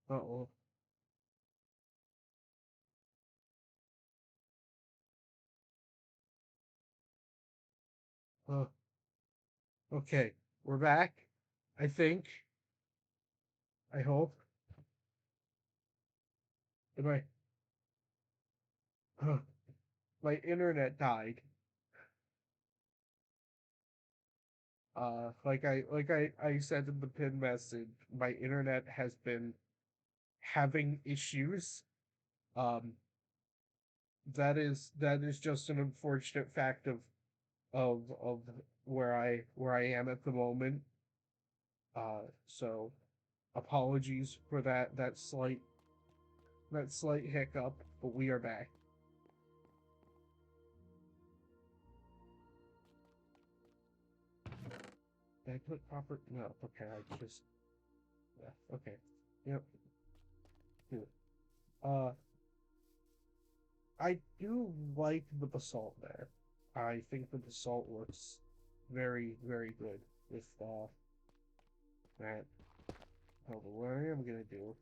Uh-oh. Uh, okay, we're back. I think. I hope. Am I? Uh, my internet died. Like I said in the pin message, my internet has been having issues. Um, that is just an unfortunate fact of where I am at the moment. So apologies for that slight hiccup, but we are back. Did I put proper? No. Okay, I just yeah. Okay. Yep. Good. Uh, I do like the basalt there. I think the basalt looks very, very good with that. However, what I am gonna do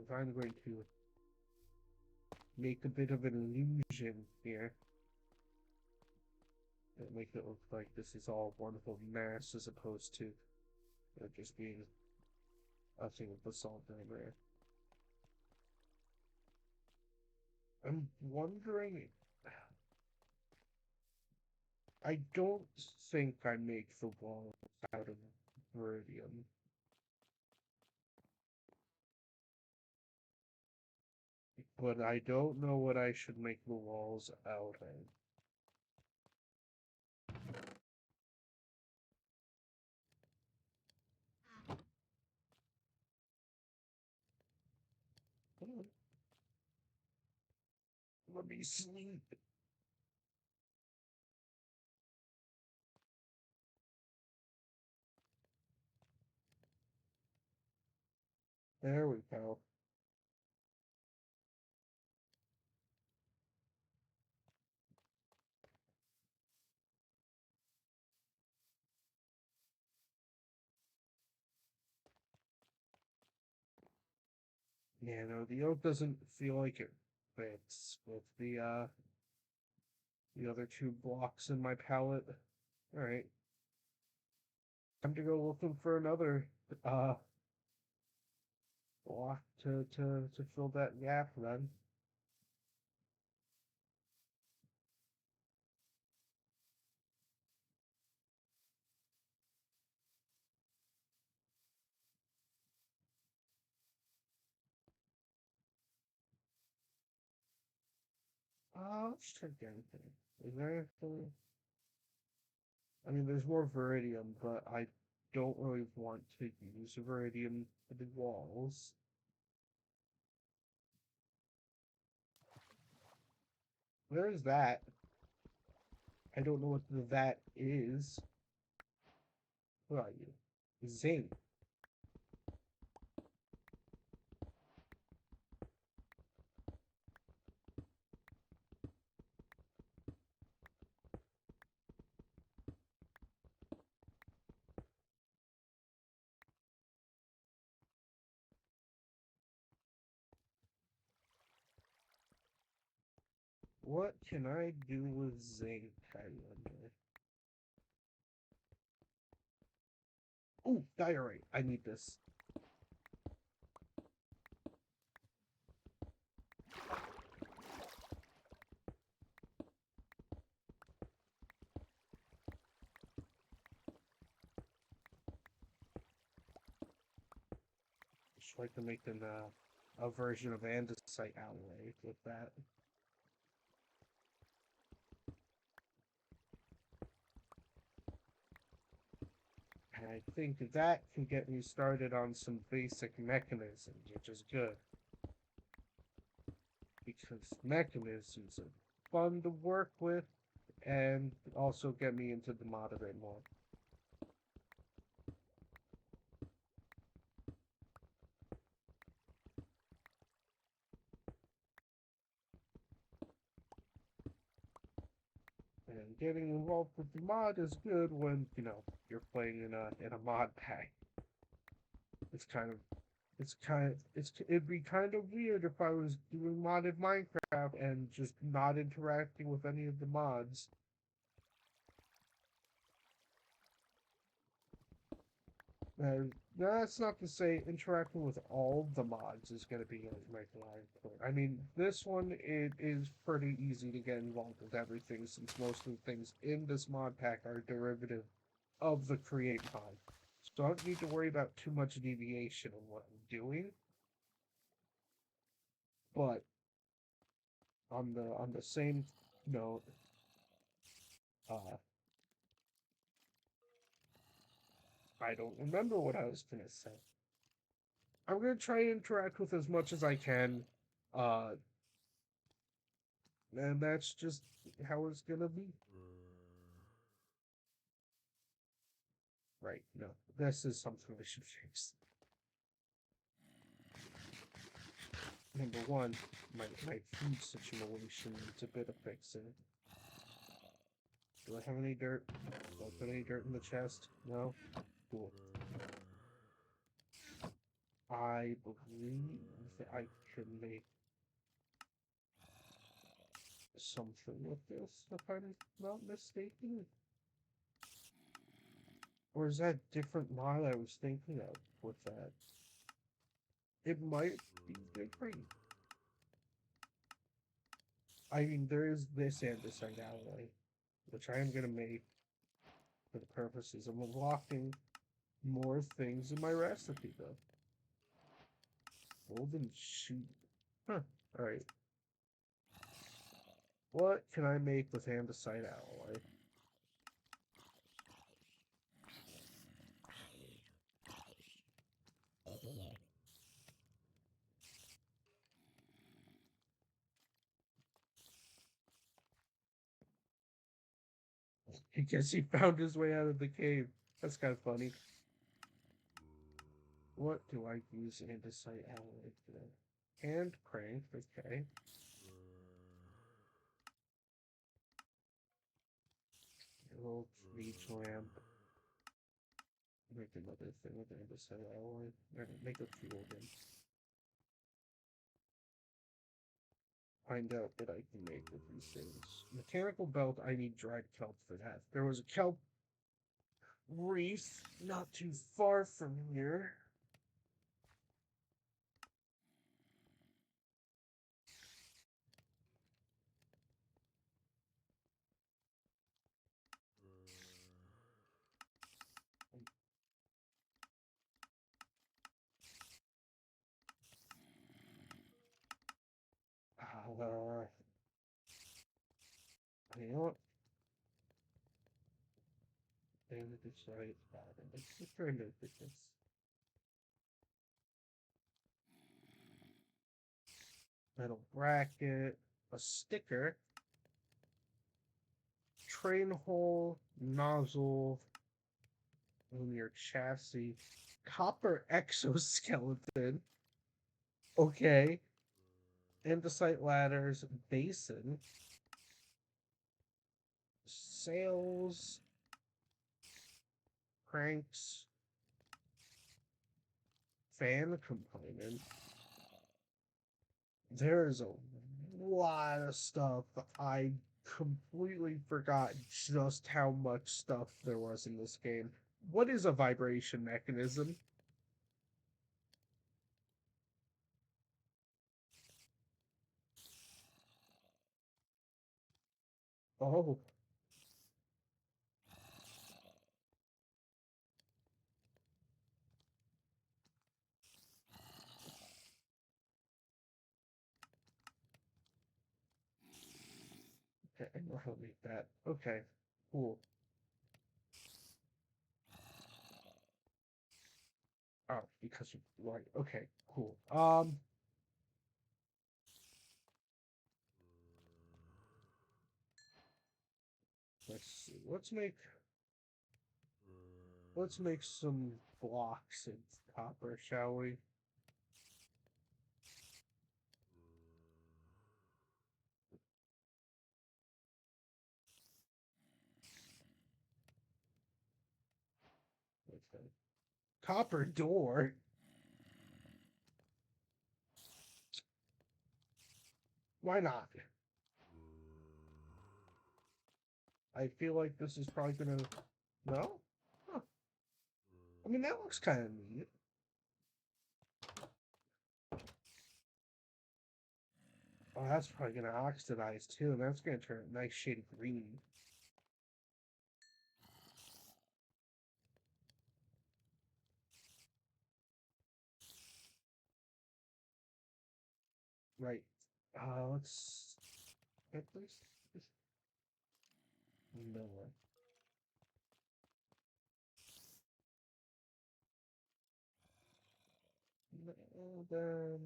is I'm going to make a bit of an illusion here and make it look like this is all one whole mass as opposed to just being a thing of basalt down there. I'm wondering. I don't think I make the walls out of Viridium, but I don't know what I should make the walls out of. Let me sleep. There we go. Yeah, no, the oak doesn't feel like it fits with the other two blocks in my palette. All right, time to go looking for another uh block to fill that gap then. Let's check anything. Is there anything? I mean, there's more Viridium, but I don't really want to use Viridium for the walls. There's that. I don't know what that is. Who are you? Zinc. What can I do with zinc? I wonder. Oh, diorite. I need this. Just like to make a version of andesite alloy with that. And I think that can get me started on some basic mechanisms, which is good. Because mechanisms are fun to work with and also get me into the mod a bit more. And getting involved with the mod is good when, you're playing in a mod pack. It's kind of it'd be kind of weird if I was doing modded Minecraft and just not interacting with any of the mods. Uh, that's not to say interacting with all the mods is going to be like live. I mean, this one it is pretty easy to get involved with everything since most of the things in this mod pack are derivative of the create mod. So I don't need to worry about too much deviation in what I'm doing. But on the same note, uh, I don't remember what I was gonna say. I'm gonna try and interact with as much as I can, uh, and that's just how it's gonna be. Right? No, this is something I should fix. Number one, my food situation needs a bit of fixing. Do I have any dirt? Do I put any dirt in the chest? No? Cool. I believe that I can make something with this, if I'm not mistaken. Or is that different mod I was thinking of with that? It might be different. I mean, there is this andesite alloy, which I am going to make for the purposes of unlocking more things in my recipe, though. Golden shoot. Huh. Alright. What can I make with andesite alloy? I guess he found his way out of the cave. That's kind of funny. What do I use andesite alloy for? Hand crank, okay. A little reach lamp. Make another thing with andesite alloy. Make a fuel again. Find out what I can make with these things. Mechanical belt, I need dried kelp for that. There was a kelp reef not too far from here. Uh, you know what? Damn it's right. Let's just try and look at this. Metal bracket, a sticker, train hole, nozzle, on your chassis, copper exoskeleton. Okay. Andesite ladders, basin, sails, cranks, fan component. There's a lot of stuff. I completely forgot just how much stuff there was in this game. What is a vibration mechanism? Oh, okay, I know how to make that. Okay, cool. Oh, because you right. Okay, cool. Let's see. Let's make some blocks in copper, shall we? Okay. Copper door. Why not? I feel like this is probably gonna... No? Huh. I mean, that looks kind of neat. Oh, that's probably gonna oxidize too, and that's gonna turn a nice shade of green. Right. Let's get this. No. And then...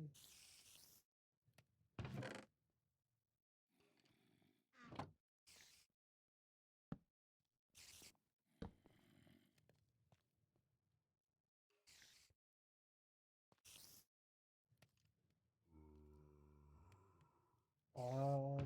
Uh,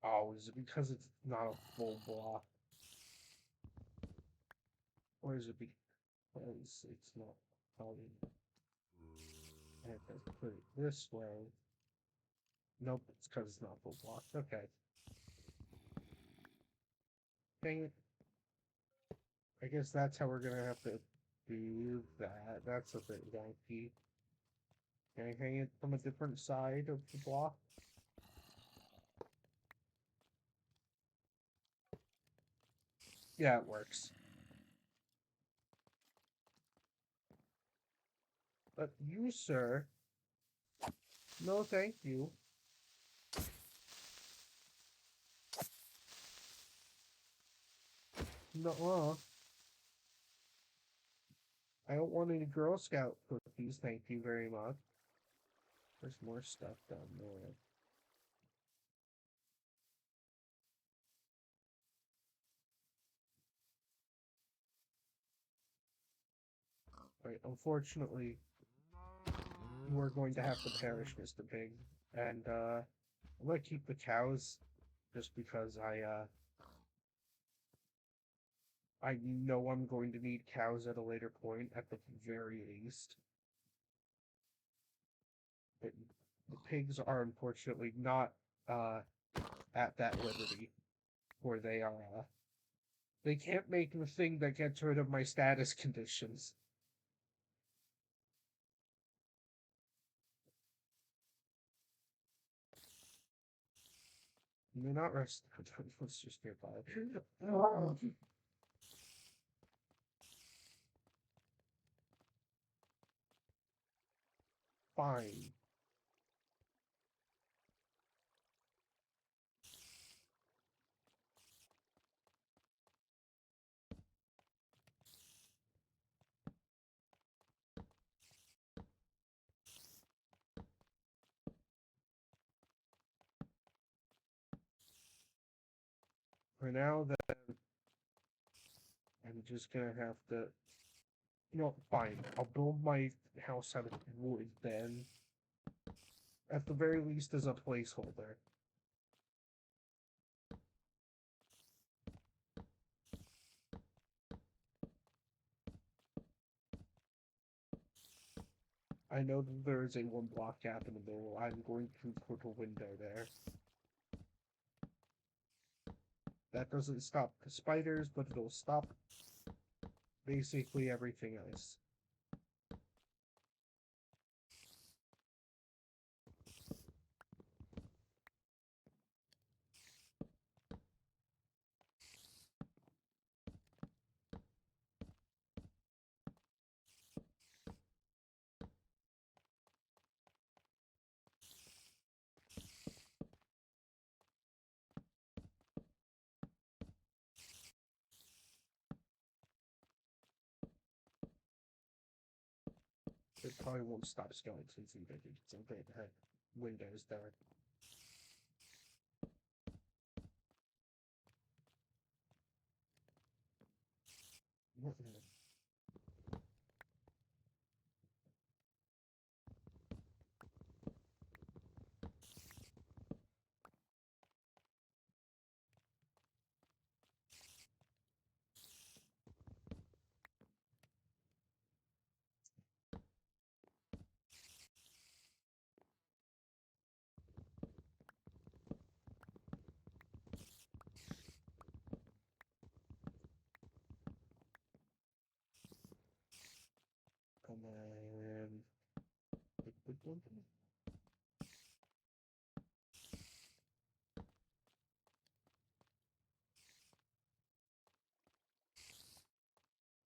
oh, is it because it's not a full block? Or is it because it's not probably... I have to put it this way. Nope, it's because it's not full block. Okay. Dang it. I guess that's how we're gonna have to do that. That's a bit wonky. Can I hang it from a different side of the block? Yeah, it works. But you, sir... No, thank you. No, I don't want any Girl Scout cookies, thank you very much. There's more stuff down there. Right, unfortunately, we're going to have to perish, Mr. Pig. And, I'm gonna keep the cows, just because I know I'm going to need cows at a later point, at the very least. But the pigs are unfortunately not, uh, at that liberty, where they are, they can't make the thing that gets rid of my status conditions. They're not rest. Let's just get by. Fine. For now, that I'm just gonna have to. You know, fine. I'll build my house out of wood then. At the very least, as a placeholder. I know that there is a one block gap in the middle. I'm going to put a window there. That doesn't stop the spiders, but it'll stop basically everything else. It probably won't stop skeletons either, because I'm going to have windows there.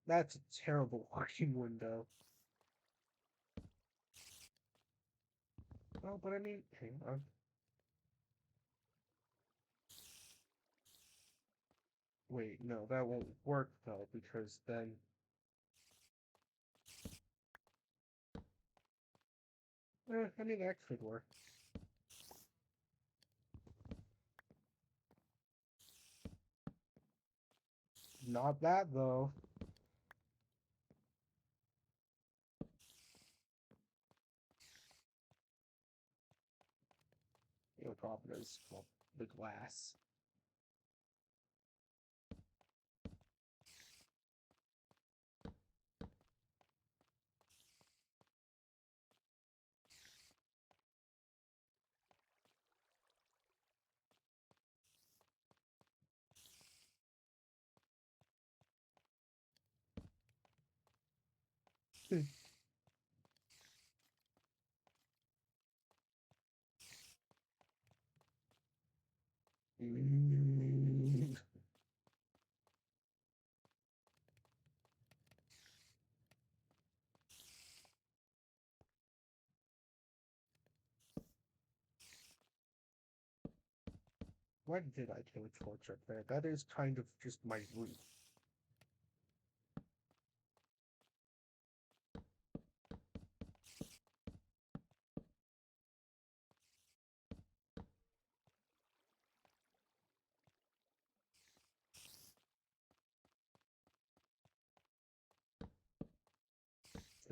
That's a terrible looking window. Oh, but I mean, hang on. Wait, no, that won't work though, because then... I mean, that could work. Not that, though. The problem is, well, the glass. Mm. When did I kill a torch up there? That is kind of just my roof.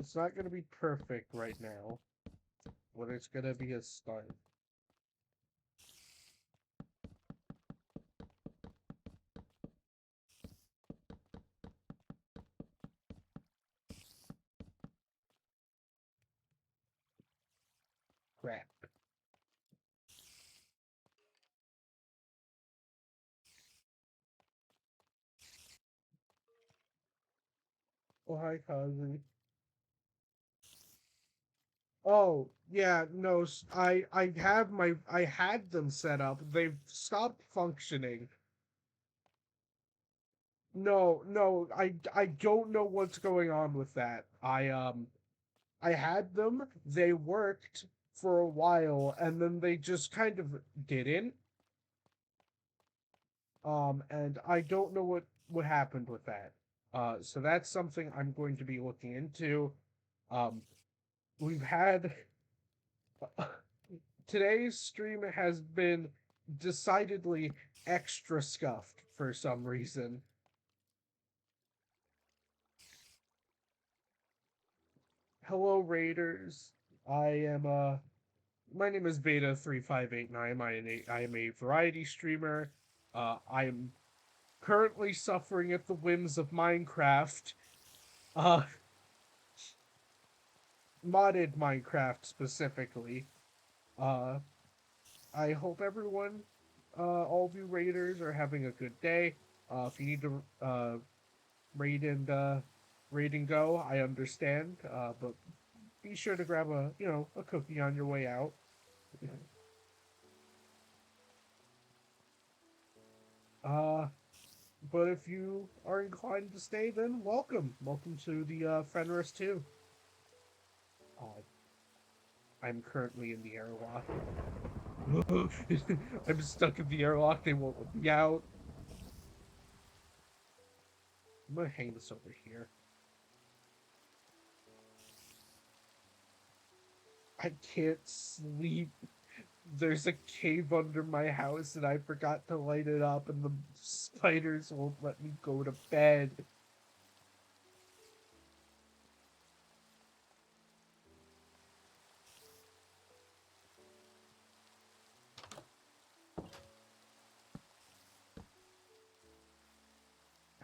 It's not going to be perfect right now, but it's going to be a start. Crap. Oh, hi, Kazi. Oh, yeah, no, I had them set up. They've stopped functioning. No, no, I don't know what's going on with that. I had them, they worked for a while, and then they just kind of didn't. And I don't know what happened with that. So that's something I'm going to be looking into. Um, we've had today's stream has been decidedly extra scuffed for some reason. Hello, Raiders. I am my name is Beta3589. I am a variety streamer. I am currently suffering at the whims of Minecraft. Uh, modded Minecraft specifically. Uh, I hope everyone, all of you raiders, are having a good day. If you need to raid and raid and go, I understand. But be sure to grab a cookie on your way out. Uh, but if you are inclined to stay, then welcome. Welcome to the Fenris 2. Uh, I'm currently in the airlock. I'm stuck in the airlock. They won't let me out. I'm gonna hang this over here. I can't sleep. There's a cave under my house and I forgot to light it up, and the spiders won't let me go to bed.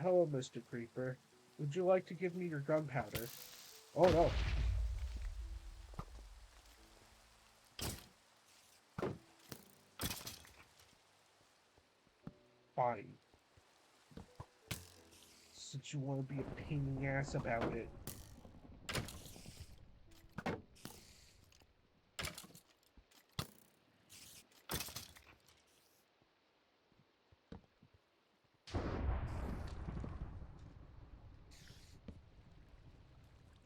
Hello, Mr. Creeper. Would you like to give me your gunpowder? Oh no. Fine. Since you want to be a pain in the ass about it.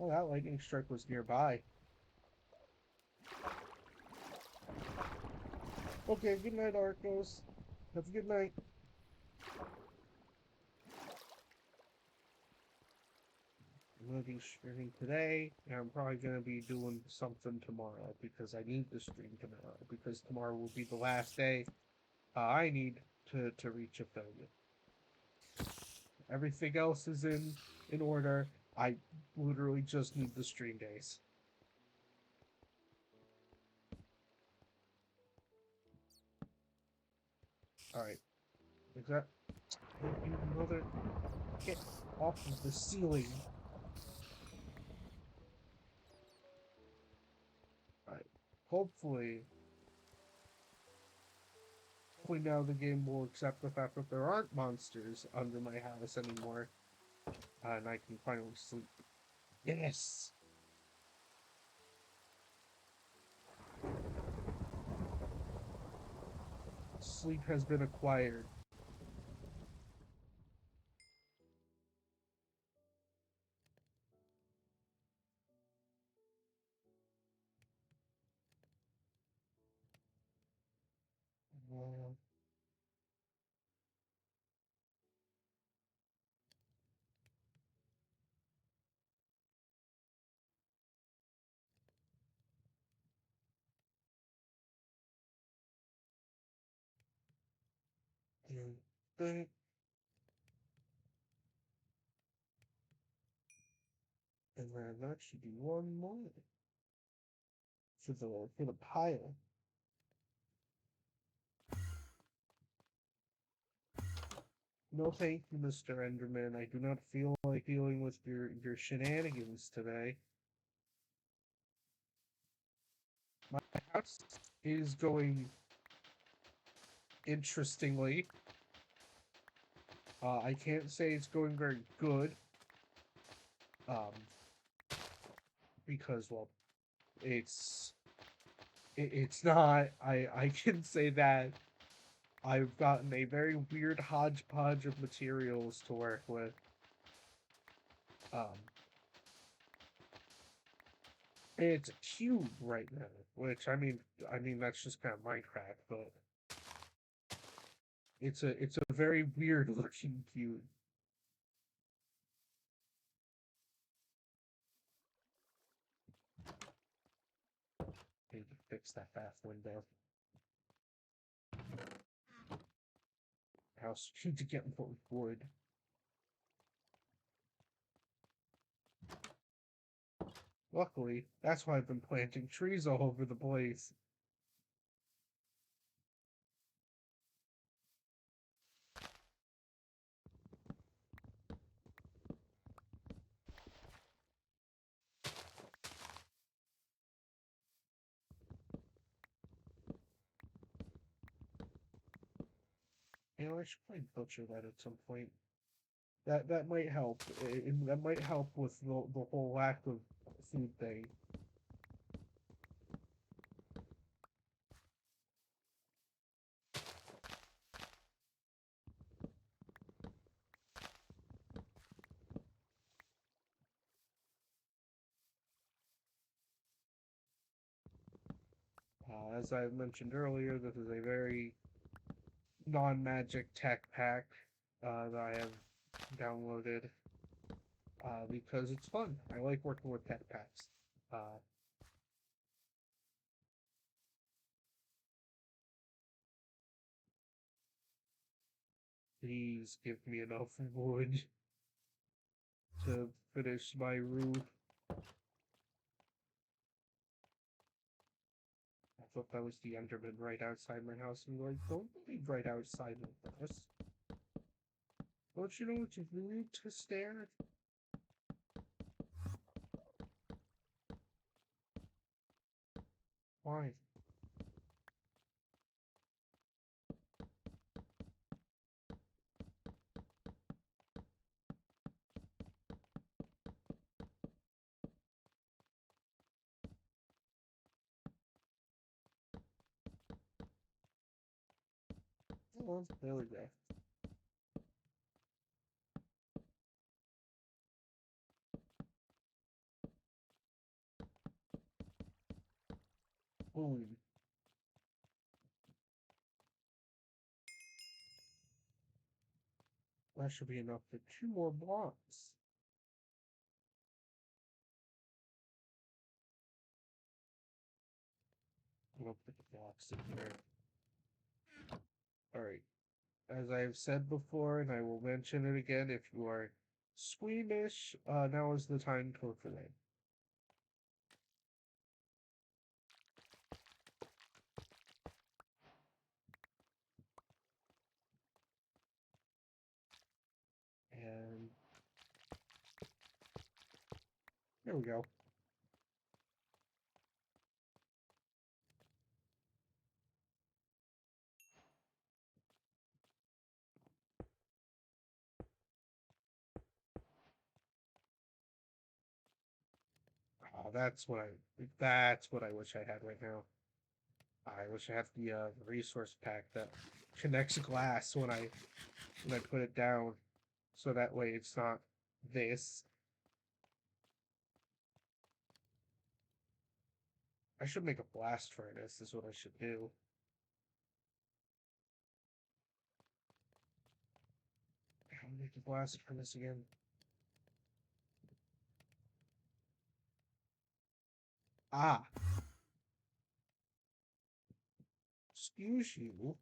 Oh, that lightning strike was nearby. Okay, good night, Arcos. Have a good night. I'm gonna be streaming today, and I'm probably gonna be doing something tomorrow because I need to stream tomorrow because tomorrow will be the last day I need to reach a billion. Everything else is in order. I literally just need the stream days. All right, is that you mother? Get off of the ceiling! All right, hopefully. Hopefully now the game will accept the fact that there aren't monsters under my house anymore, and I can finally sleep. Yes! Sleep has been acquired. Uh, and then that should be one more for the pile. No thank you, Mr. Enderman. I do not feel like dealing with your shenanigans today. My house is going interestingly. I can't say it's going very good. Um, because well, it's it's not. I can say that I've gotten a very weird hodgepodge of materials to work with. Um, it's a cube right now, which I mean that's just kind of Minecraft, but it's a very weird looking cube. Need to fix that bath window. House need to get more wood. Luckily, that's why I've been planting trees all over the place. You know, I should probably butcher that at some point. That might help. That might help with the whole lack of food thing. As I mentioned earlier, this is a very non-magic tech pack that I have downloaded because it's fun. I like working with tech packs. Uh, Please give me enough wood to finish my roof. I thought that was the Enderman right outside my house. I'm like, don't be right outside my house. Don't you know what you need to stare at? Why? Oh, there we go. Boom. That should be enough for 2 more blocks. I'm gonna put the blocks in here. Alright. As I've said before, and I will mention it again, if you are squeamish, now is the time to cook for them. And there we go. Oh, that's what I wish I had right now. I wish I had the resource pack that connects glass when I put it down, so that way it's not this. I should make a blast furnace. Is what I should do. How do I make a blast furnace again? Ah, excuse you.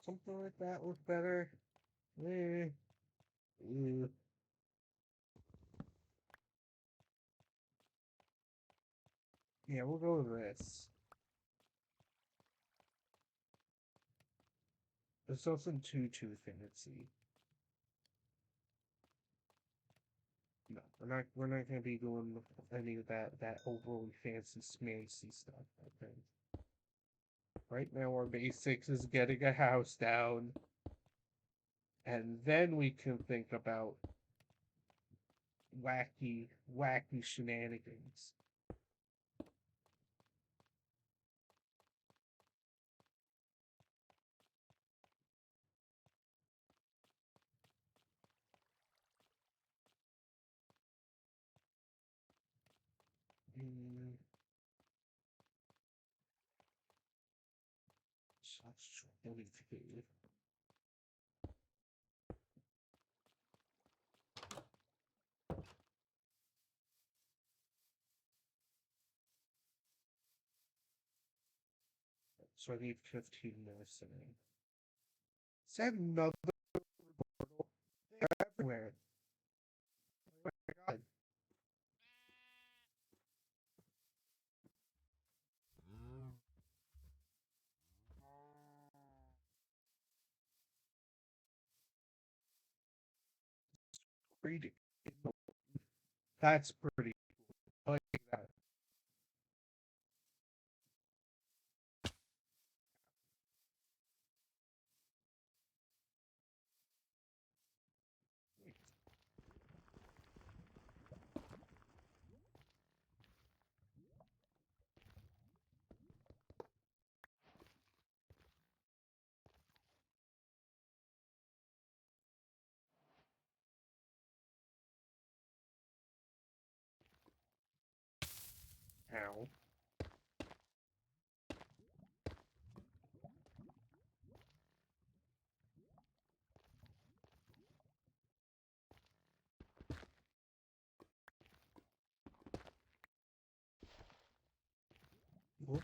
Something like that look better. Eh, eh. Yeah, we'll go with this. It's nothing too fancy. No, we're not gonna be doing any of that overly fancy smancy stuff, I think. Right now our basics is getting a house down. And then we can think about wacky shenanigans. Mm, that's 22. So I need 15 minutes in. Is that another portal? They're everywhere. Oh my god. Pretty. That's pretty. I like that. Ow. Whoop.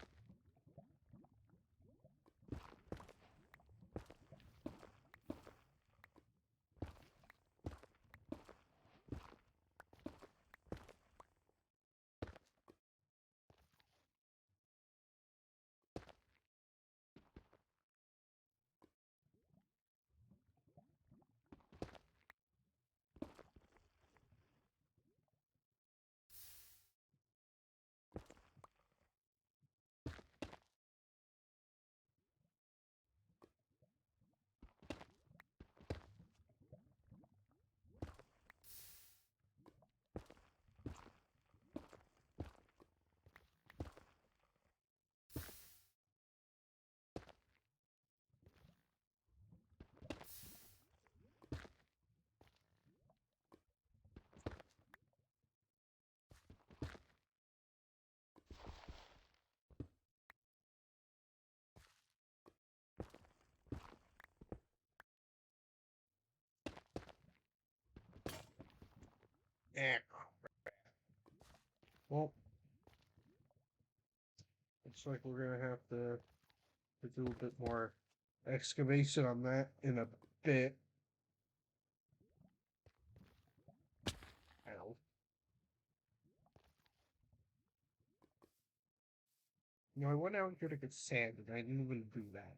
Crap. Well, looks like we're gonna have to do a bit more excavation on that in a bit. Ow. You know, I went out here to get sand, and I didn't even do that.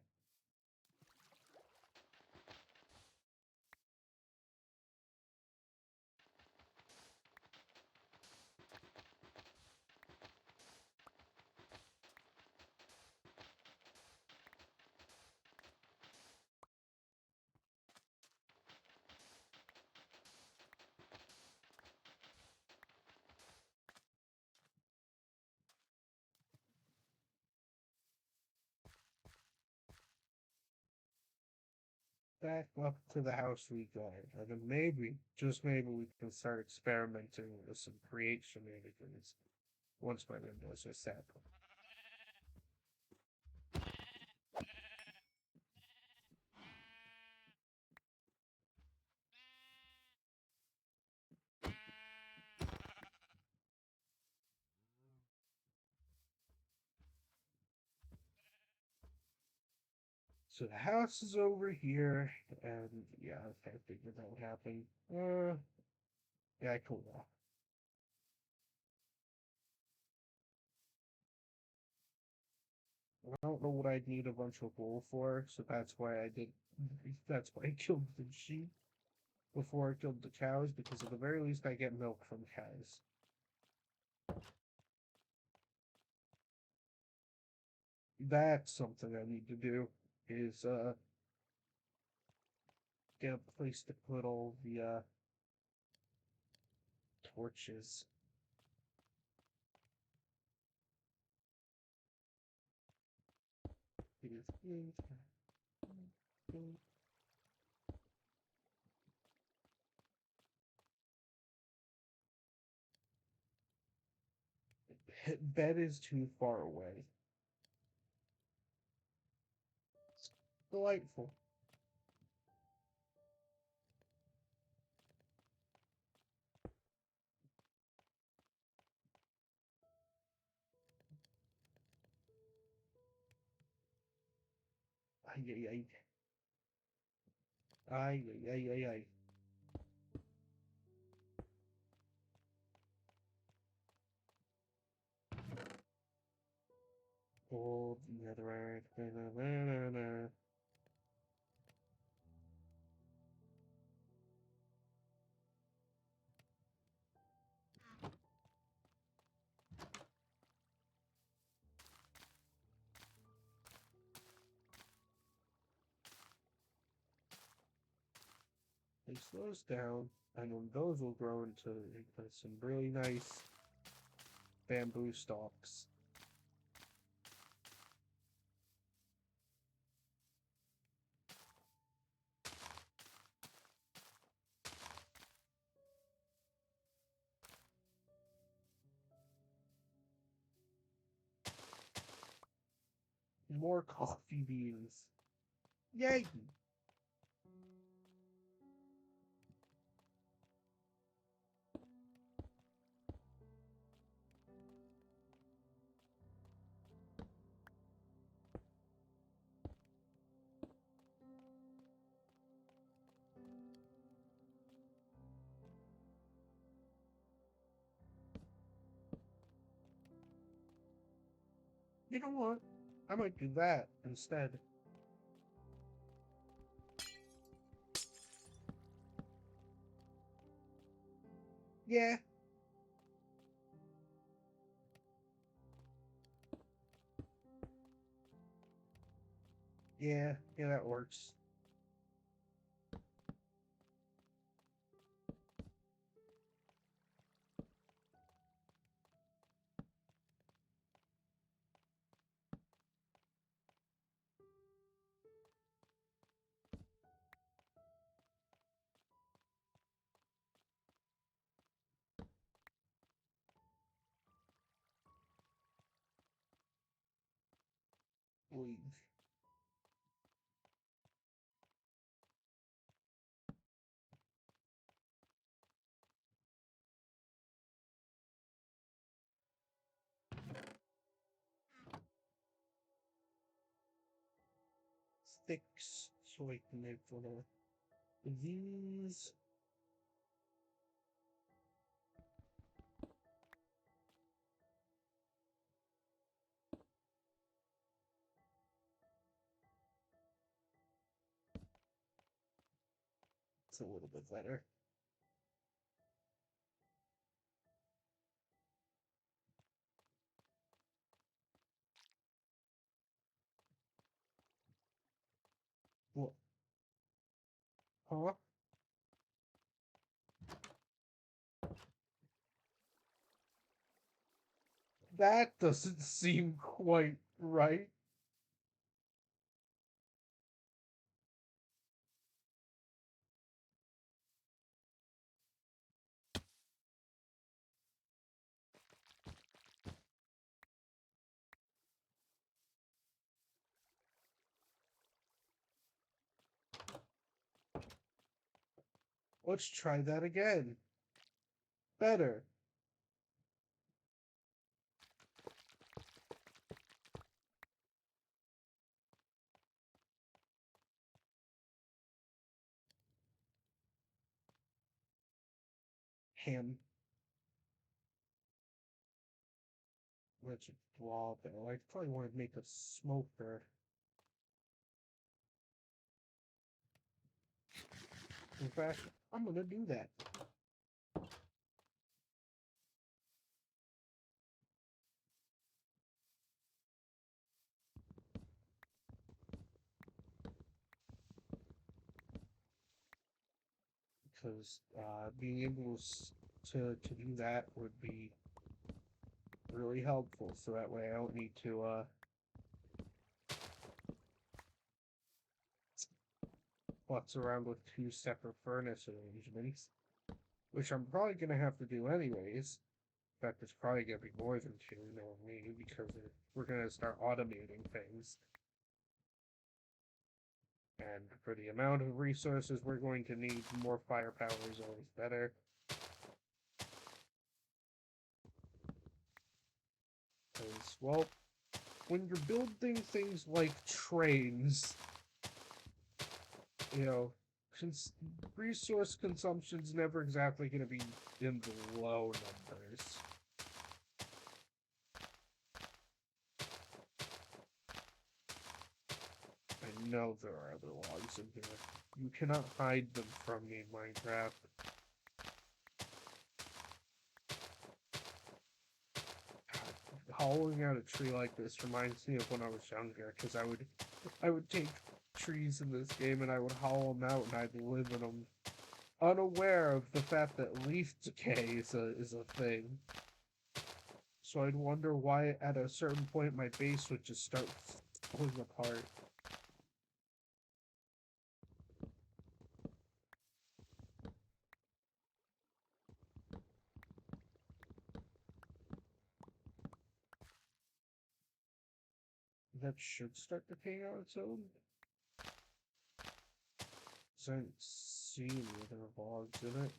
Back up to the house we go, and then maybe, just maybe, we can start experimenting with some creation shenanigans once my windows are set. So the house is over here, and yeah, I figured that would happen. Yeah, cool. I don't know what I'd need a bunch of wool for, so that's why I did. That's why I killed the sheep before I killed the cows, because at the very least I get milk from cows. That's something I need to do. Is get a place to put all the torches. Bed is too far away. Delightful. Ay, ay, ay. Ay, ay, ay, ay, ay. Gold, netherite, na. It slows down, and then those will grow into some really nice bamboo stalks. More coffee beans. Yay! You know what? I might do that instead. Yeah, yeah, that works. Leave. sticks so I can make one of these. It's a little bit better. What? Huh? That doesn't seem quite right. Let's try that again. Better. Ham. Let's draw though. I probably want to make a smoker. In fact, I'm gonna do that. Because being able to do that would be really helpful. So that way I don't need to futz around with two separate furnace arrangements, which I'm probably gonna have to do anyways. In fact, it's probably gonna be more than two, knowing me, because we're gonna start automating things. And for the amount of resources we're going to need, more firepower is always better. Because, well, when you're building things like trains, you know, resource consumption's never exactly going to be in the low numbers. I know there are other logs in here. You cannot hide them from me, Minecraft. God, hollowing out a tree like this reminds me of when I was younger, because I would take trees in this game and I would hollow them out and I'd live in them, unaware of the fact that leaf decay is a thing. So I'd wonder why at a certain point my base would just start falling apart. That should start decaying on its own. I don't see any other logs in it.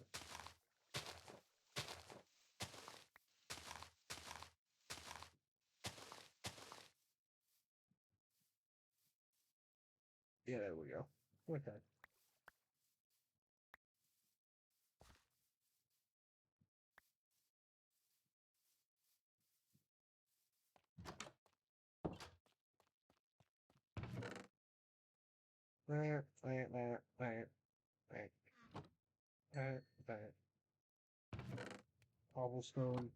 Yeah, there we go. Okay. That. Cobblestone.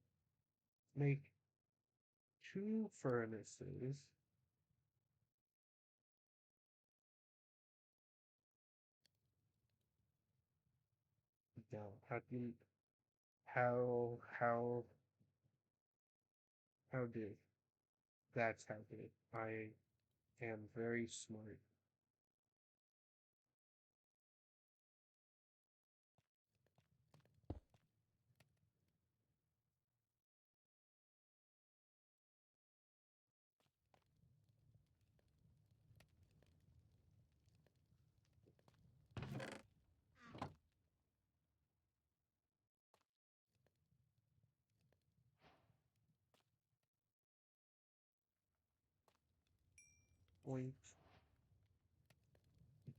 Make two furnaces. No, how, how, how did, that's how did, I am very smart. Point.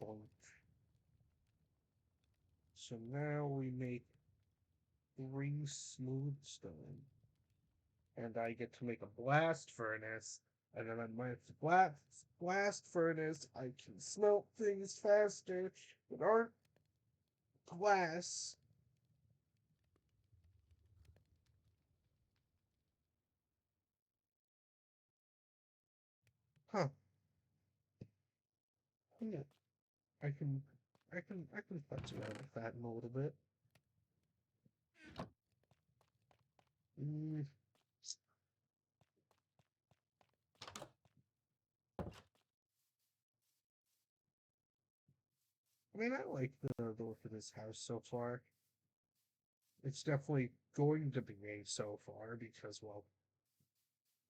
Bonk. So now we make 3 smooth stone. And I get to make a blast furnace. And then on my blast furnace, I can smelt things faster that aren't glass. Huh. Yeah. I can I can touch around with that in a little bit. Mm, I mean, I like the look of this house so far. It's definitely going to be a so far because, well,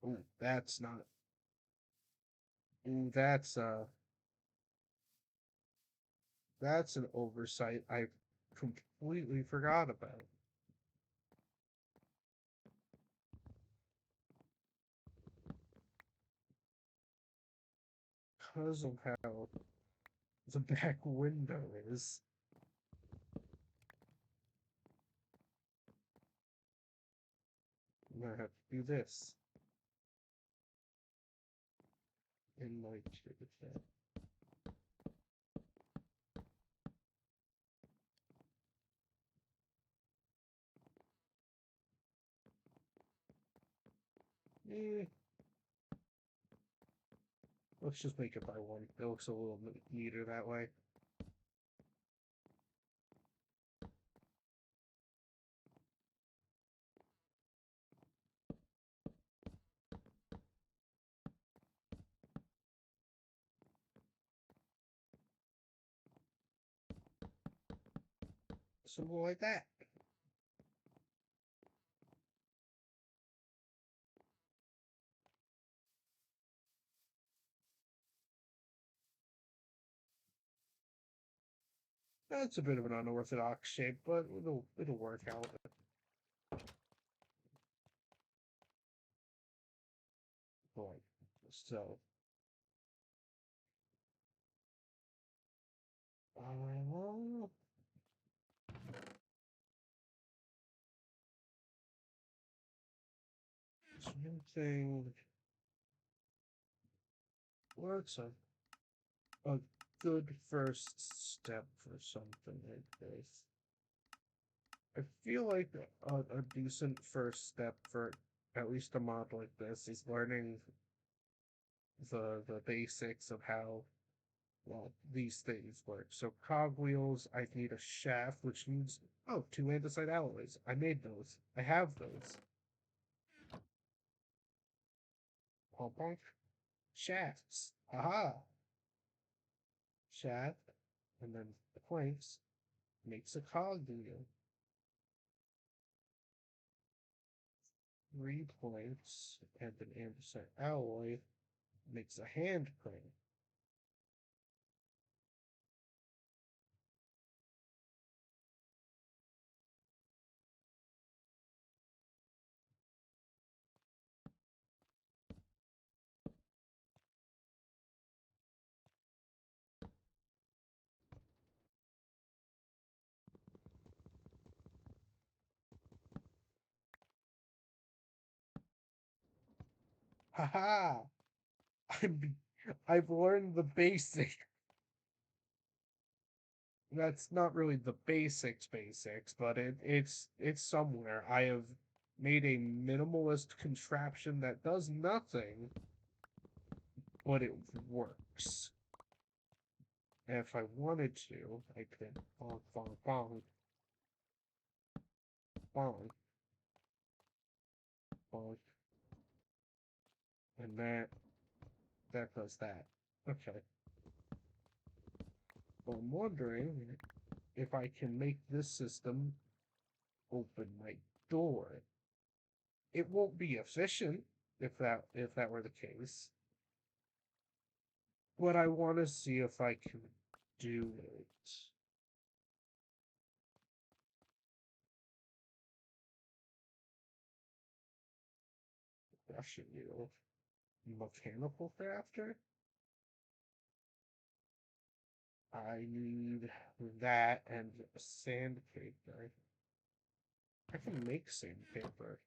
ooh, that's not. Ooh, that's an oversight I completely forgot about. Because of how the back window is. I'm gonna have to do this in my that. Eh, let's just make it by one. It looks a little neater that way. Something like that. That's a bit of an unorthodox shape, but it'll work out. Like so. Uh, something. What's a good first step for something like this? I feel like a decent first step for at least a mod like this is learning the basics of how well these things work. So cogwheels, I need a shaft, which needs oh 2 andesite alloys. I made those. I have those. Pump pump shafts. Aha! Shaft, and then the planks makes a cogwheel. 3 planks and an andesite alloy makes a hand crane. Haha! I'm I've learned the basic. That's not really the basics, but it's somewhere. I have made a minimalist contraption that does nothing, but it works. And if I wanted to, I could bonk, bonk, bonk, bonk, bonk, and that does that. Okay. Well, I'm wondering if I can make this system open my door. It won't be efficient if that were the case, but I want to see if I can do it. Russian needle. Mechanical crafter? I need that and sandpaper. I can make sandpaper,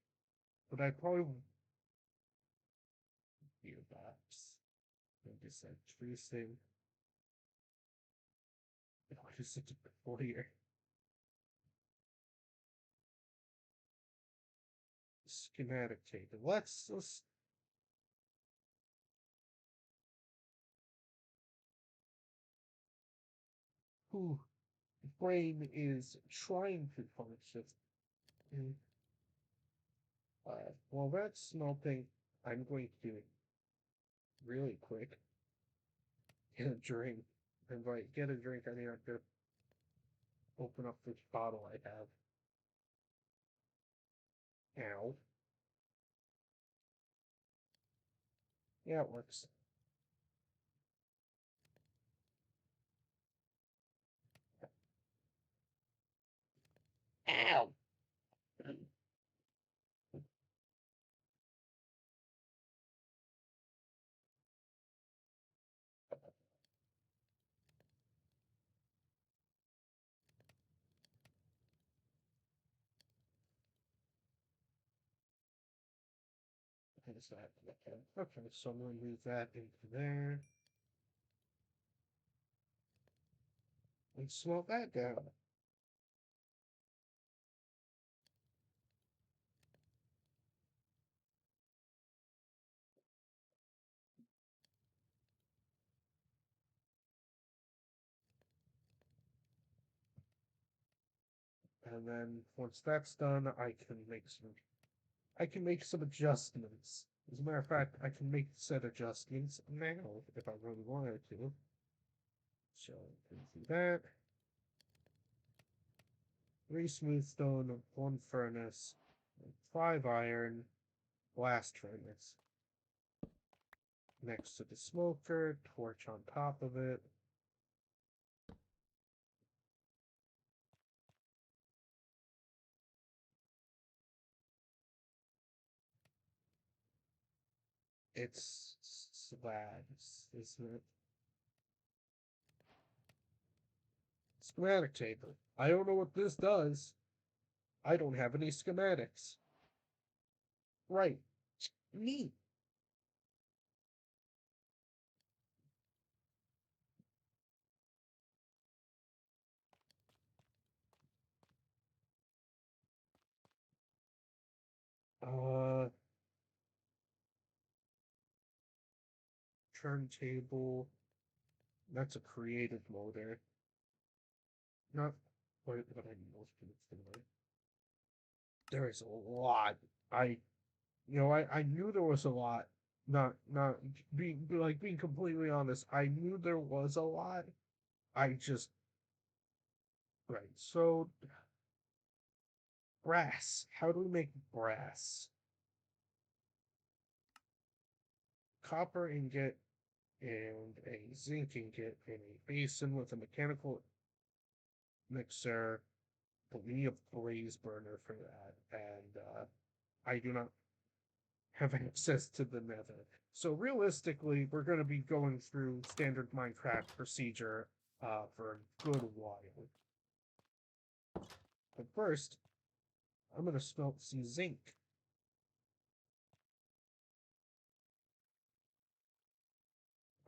but I probably won't do that. Like I said, tracing. What is it for here? Schematic data. Let's who brain is trying to function. Mm, well, that's smelting. I'm going to do it really quick. Get a drink. And by get a drink, I mean I have to open up this bottle I have. Ow. Yeah, it works. Ow. What is that? Okay, so I'm gonna move that into there. And smelt that down. And then once that's done, I can make some adjustments. As a matter of fact, I can make said adjustments now if I really wanted to. So I can do that. 3 smooth stone, 1 furnace, 5 iron, blast furnace. Next to the smoker, torch on top of it. It's slabs, isn't it? Schematic table. I don't know what this does. I don't have any schematics. Right. Neat. Uh, turntable. That's a creative motor. Not what I know anyway. There is a lot. I I knew there was a lot. Not being completely honest. I knew there was a lot. I just right. So brass. How do we make brass? Copper ingot and a zinc ingot in a basin with a mechanical mixer. But we need a blaze burner for that, and I do not have access to the nether. So realistically, we're going to be going through standard Minecraft procedure for a good while. But first, I'm going to smelt some zinc.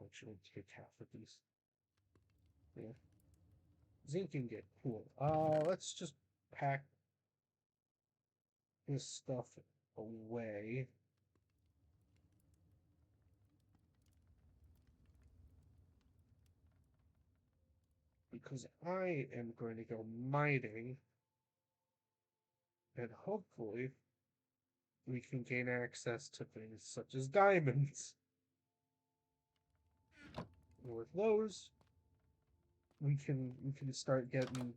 I should take half of these. Yeah. Zinc ingot. Cool. Let's just pack this stuff away. Because I am going to go mining, and hopefully we can gain access to things such as diamonds. And with those, we can start getting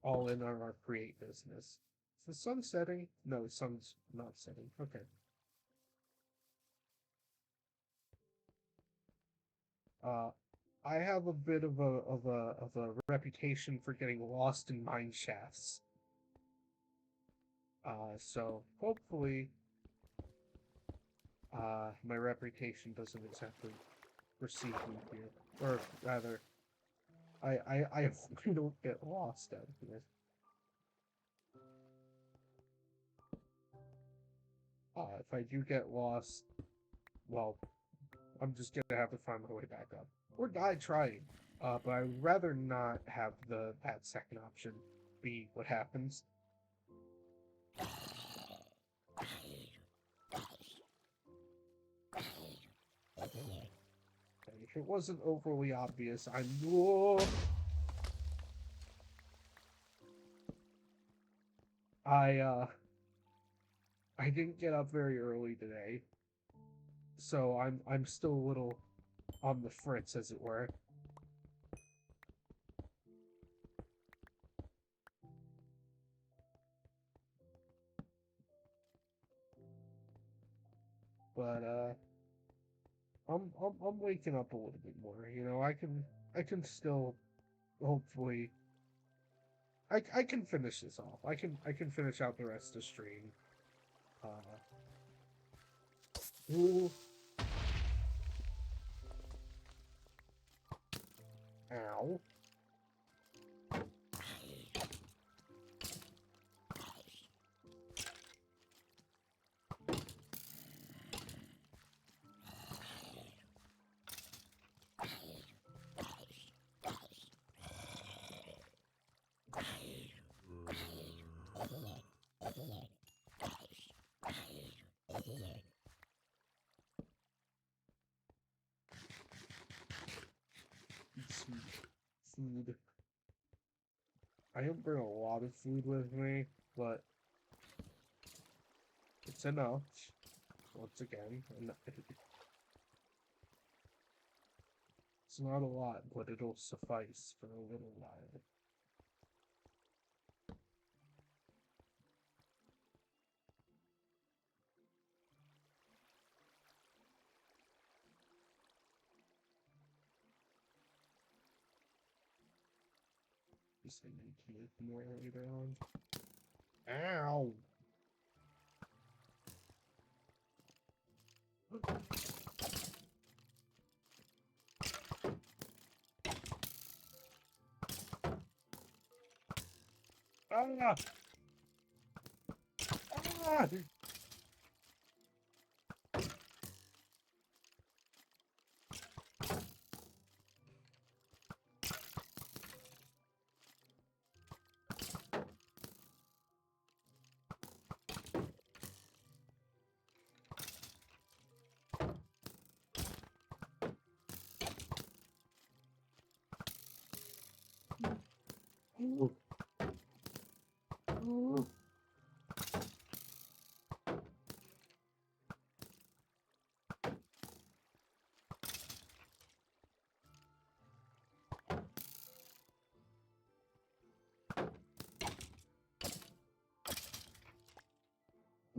all in on our create business. Is the sun setting? No, the sun's not setting. Okay. Uh, I have a bit of a reputation for getting lost in mine shafts. So hopefully, my reputation doesn't exactly precede me here, or rather, I hope we don't get lost out here. If I do get lost, well, I'm just gonna have to find my way back up. Or die trying. But I'd rather not have that second option be what happens. If it wasn't overly obvious, I knew. I I didn't get up very early today, so I'm still a little on the fritz, as it were. But I'm waking up a little bit more. You know, I can still hopefully I can finish this off. I can finish out the rest of the stream. Uh, ooh, ow. Some food. I don't bring a lot of food with me, but it's enough. Once again, it's not a lot, but it'll suffice for a little while. Just I need to make more later on. Ow! Ah! Ah! Ooh. Ooh.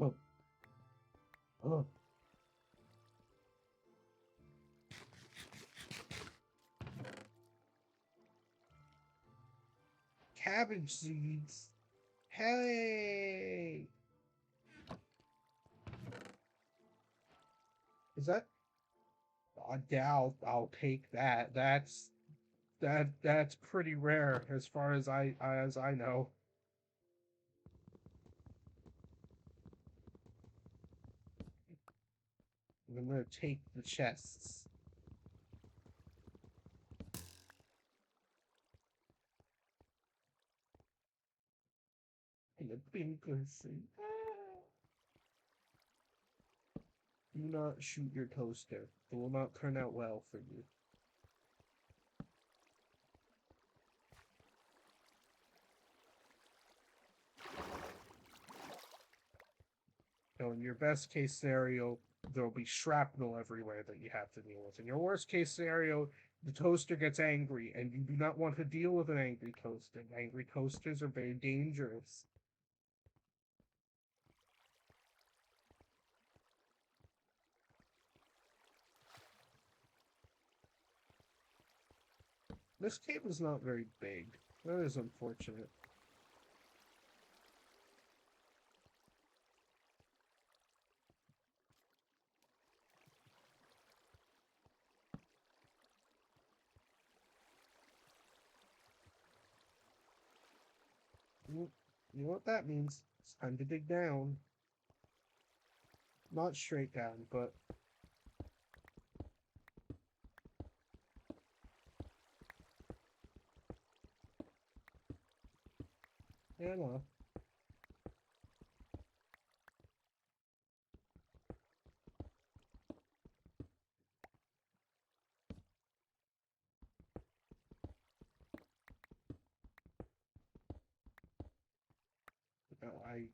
Oh. Oh. Cabbage seeds. Hey! Is that? Yeah, I'll take that. That's pretty rare as far as I know. I'm gonna take the chests. And the pink person. Do not shoot your toaster. It will not turn out well for you. So in your best case scenario, there'll be shrapnel everywhere that you have to deal with. In your worst case scenario, the toaster gets angry, and you do not want to deal with an angry toaster. Angry toasters are very dangerous. This cave is not very big. That is unfortunate. You know what that means? It's time to dig down. Not straight down, but yeah, no. I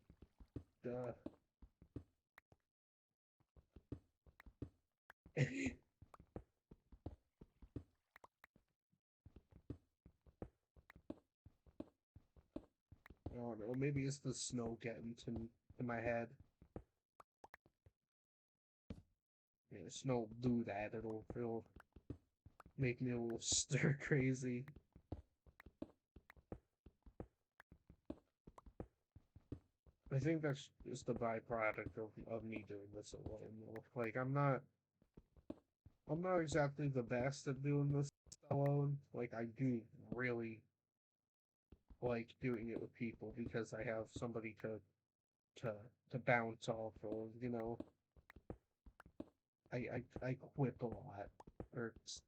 I don't know. Maybe it's the snow getting to my head. Yeah, the snow will do that. It'll make me a little stir crazy. I think that's just the byproduct of me doing this alone. Like I'm not exactly the best at doing this alone. Like I do really like doing it with people because I have somebody to to bounce off of, you know. I quip a lot. Or it's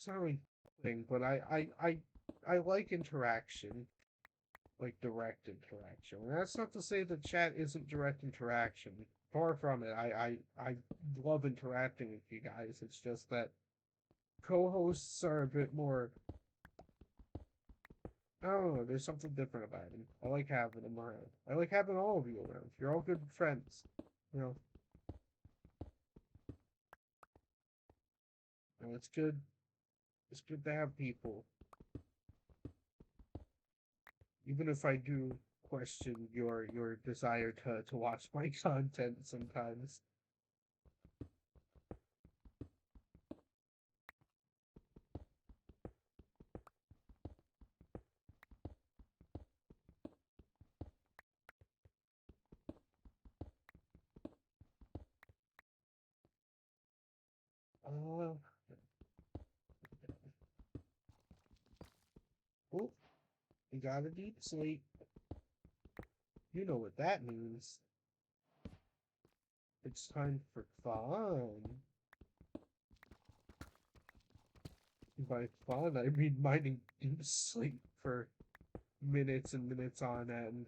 not really thing, but I like interaction, like direct interaction. And that's not to say that chat isn't direct interaction. Far from it. I love interacting with you guys. It's just that co-hosts are a bit more. I don't know. There's something different about them. I like having them around. I like having all of you around. You're all good friends. You know, and it's good. It's good to have people, even if I do question your desire to watch my content sometimes. Uh, oh, you got a deep sleep. You know what that means. It's time for fun. By fun, I mean mining deep sleep for minutes and minutes on end.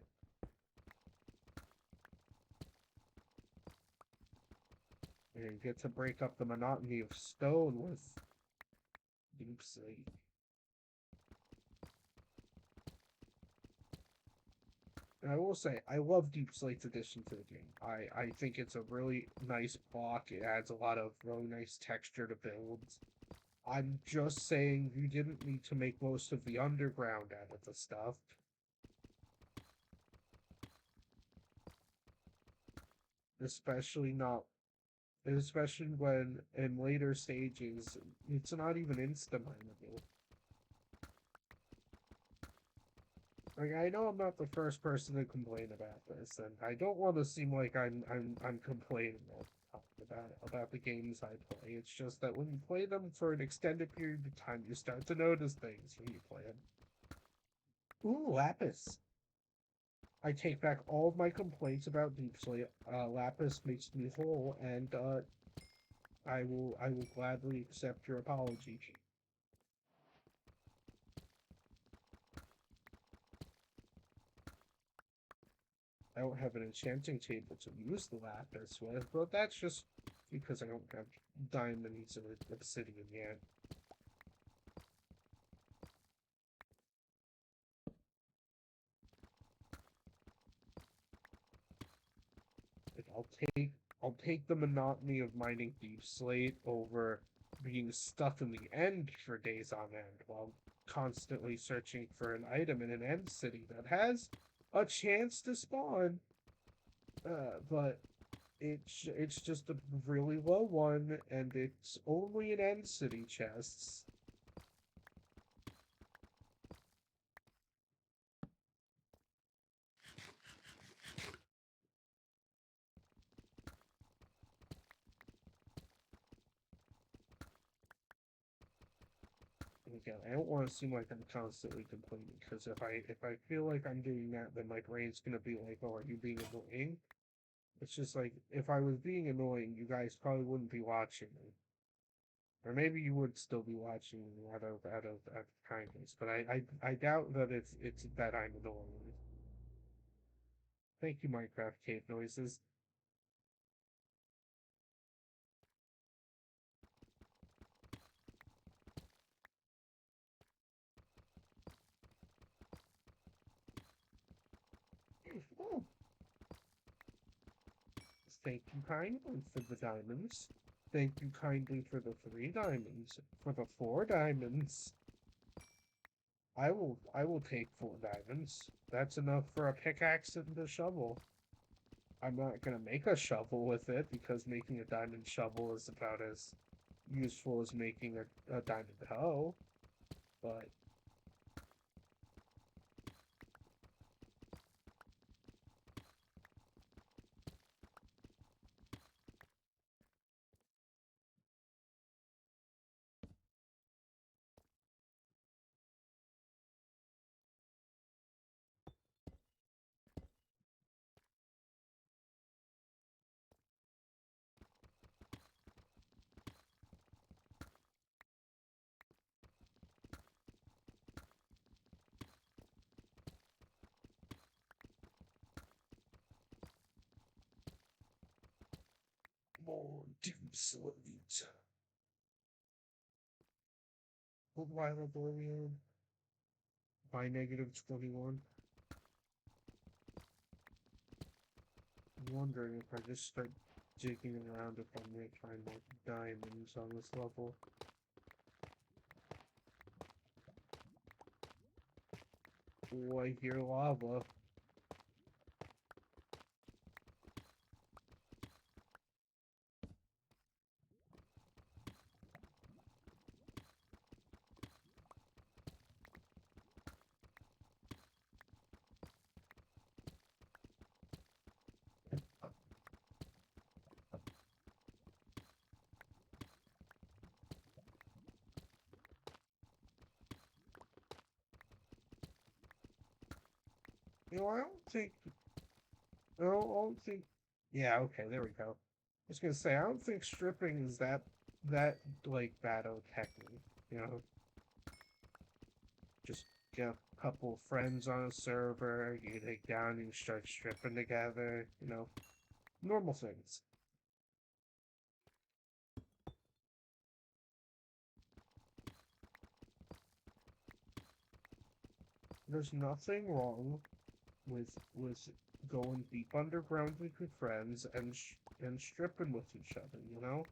And you get to break up the monotony of stone with deep sleep. And I will say, I love Deep Slate's addition to the game. I think it's a really nice block. It adds a lot of really nice texture to builds. I'm just saying you didn't need to make most of the underground out of the stuff. Especially not especially when in later stages it's not even insta mineable. Like I know I'm not the first person to complain about this, and I don't want to seem like I'm complaining about the games I play. It's just that when you play them for an extended period of time, you start to notice things when you play them. Ooh, Lapis. I take back all of my complaints about Deep Slate. Lapis makes me whole, and I will gladly accept your apology. I don't have an enchanting table to use the lapis with, but that's just because I don't have diamonds or obsidian yet. Like, I'll take the monotony of mining deep slate over being stuck in the end for days on end while constantly searching for an item in an end city that has a chance to spawn. But it's just a really low one, and it's only in end city chests. again, I don't want to seem like I'm constantly complaining, because if I feel like I'm doing that, then my brain's gonna be like, oh, are you being annoying? It's just like, if I was being annoying, you guys probably wouldn't be watching me. Or maybe you would still be watching me out of kindness, but I doubt that it's that I'm annoying. Thank you, Minecraft cave noises. Oh, thank you kindly for the diamonds. Thank you kindly for the 3 diamonds. For the 4 diamonds. I will take 4 diamonds. That's enough for a pickaxe and a shovel. I'm not gonna make a shovel with it because making a diamond shovel is about as useful as making a diamond hoe. But more deep slate. Why Laborian? By -21. I'm wondering if I just start digging around if I may find more diamonds on this level. Oh, I hear lava. You know, I don't think. Yeah, okay, there we go. I was gonna say, I don't think stripping is that like bad of a technique. You know, just get a couple friends on a server, you take down, and you start stripping together. You know, normal things. There's nothing wrong with going deep underground with your friends and stripping with each other. You know.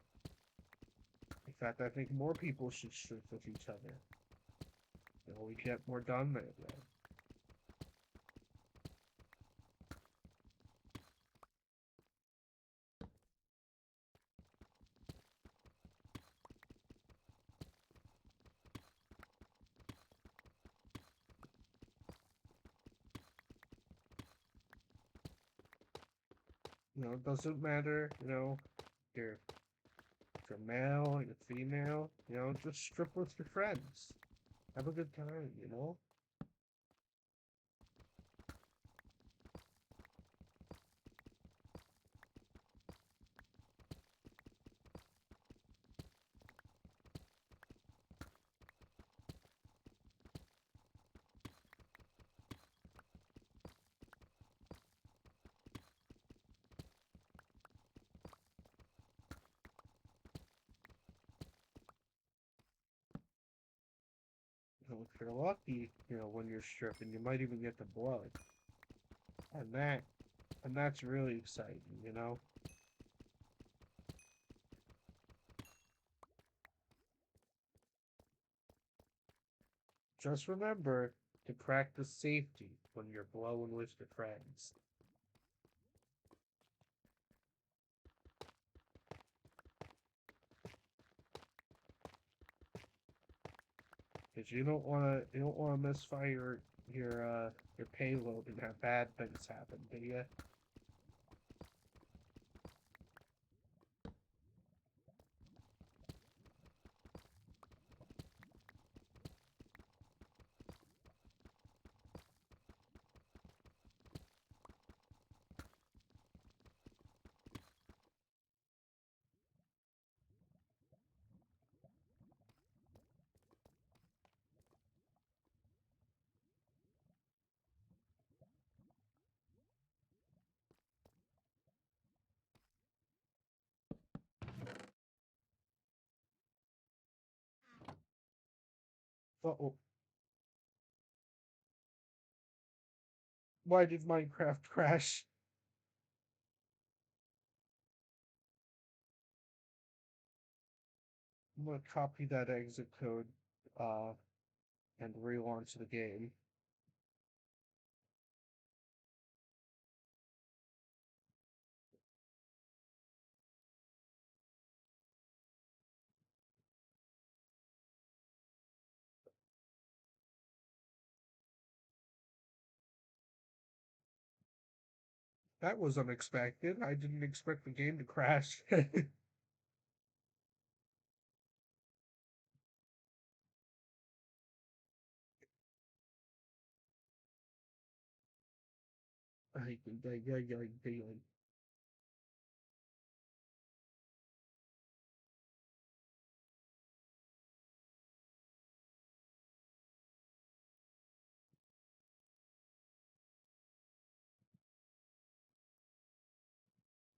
In fact, I think more people should strip with each other. You know, we get more done that way. You know, it doesn't matter, you know, you're, if you're male, you're female, you know, just strip with your friends. Have a good time, you know? You know, if you're lucky, you know, when you're stripping, you might even get the blood. And that's really exciting, you know? Just remember to practice safety when you're blowing with your friends. Because you don't wanna misfire your payload and have bad things happen, do you? Uh-oh. Why did Minecraft crash? I'm gonna copy that exit code, uh, and relaunch the game. That was unexpected. I didn't expect the game to crash. I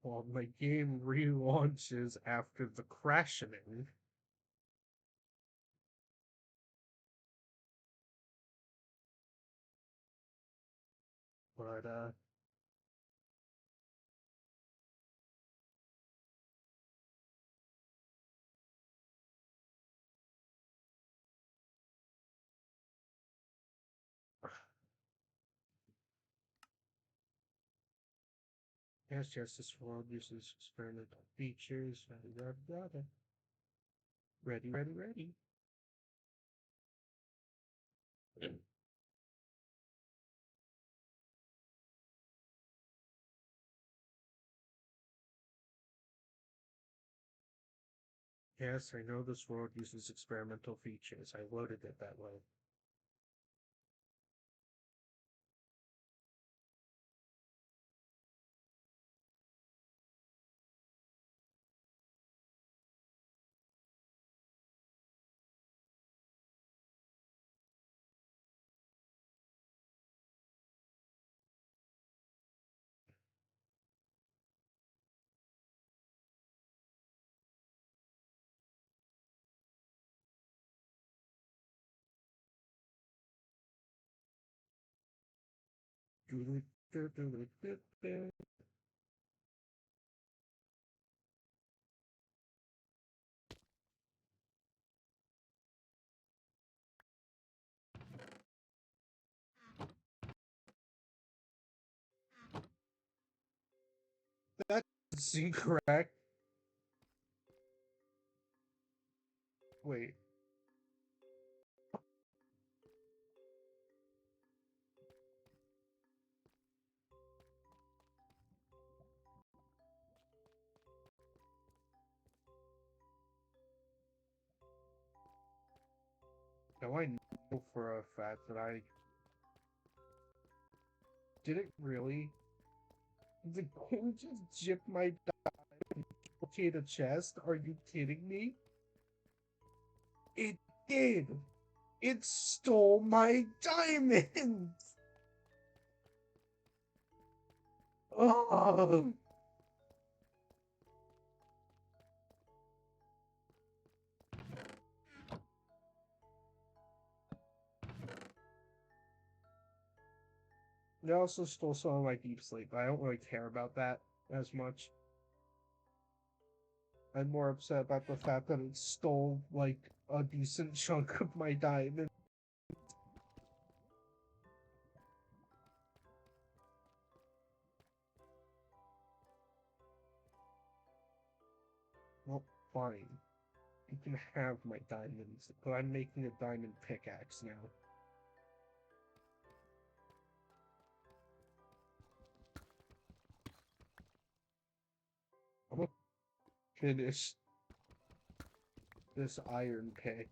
Well, my game relaunches after the crashing. But, yes, this world uses experimental features. Yada, yada, yada. Ready, ready, ready. Yes, I know this world uses experimental features. I loaded it that way. That's incorrect. Wait. Now I know for a fact that I didn't really. The game just jipped my okay the chest. Are you kidding me? It did. It stole my diamonds. Oh. It also stole some of my deep sleep, but I don't really care about that as much. I'm more upset about the fact that it stole like a decent chunk of my diamond. Well, fine. You can have my diamonds, but I'm making a diamond pickaxe now. I'm gonna finish this iron pick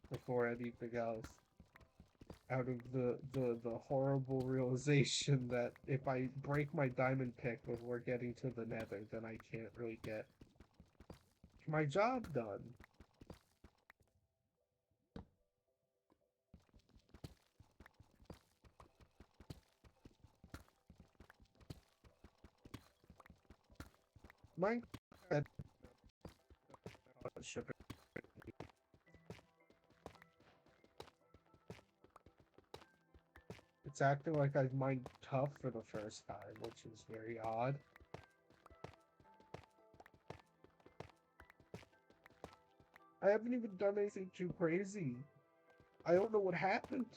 before anything else. Out of the horrible realization that if I break my diamond pick before getting to the nether, then I can't really get my job done. Minecraft sugar It's acting like I mined tough for the first time, which is very odd. I haven't even done anything too crazy. I don't know what happened.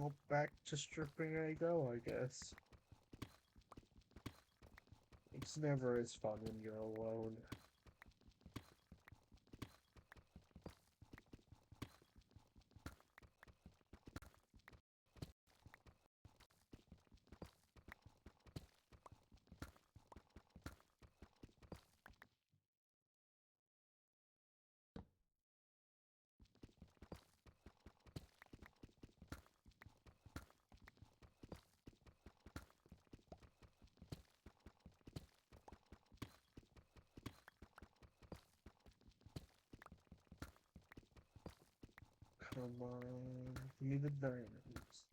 Well, back to stripping I go, I guess. It's never as fun when you're alone. Come on, give me the diamonds.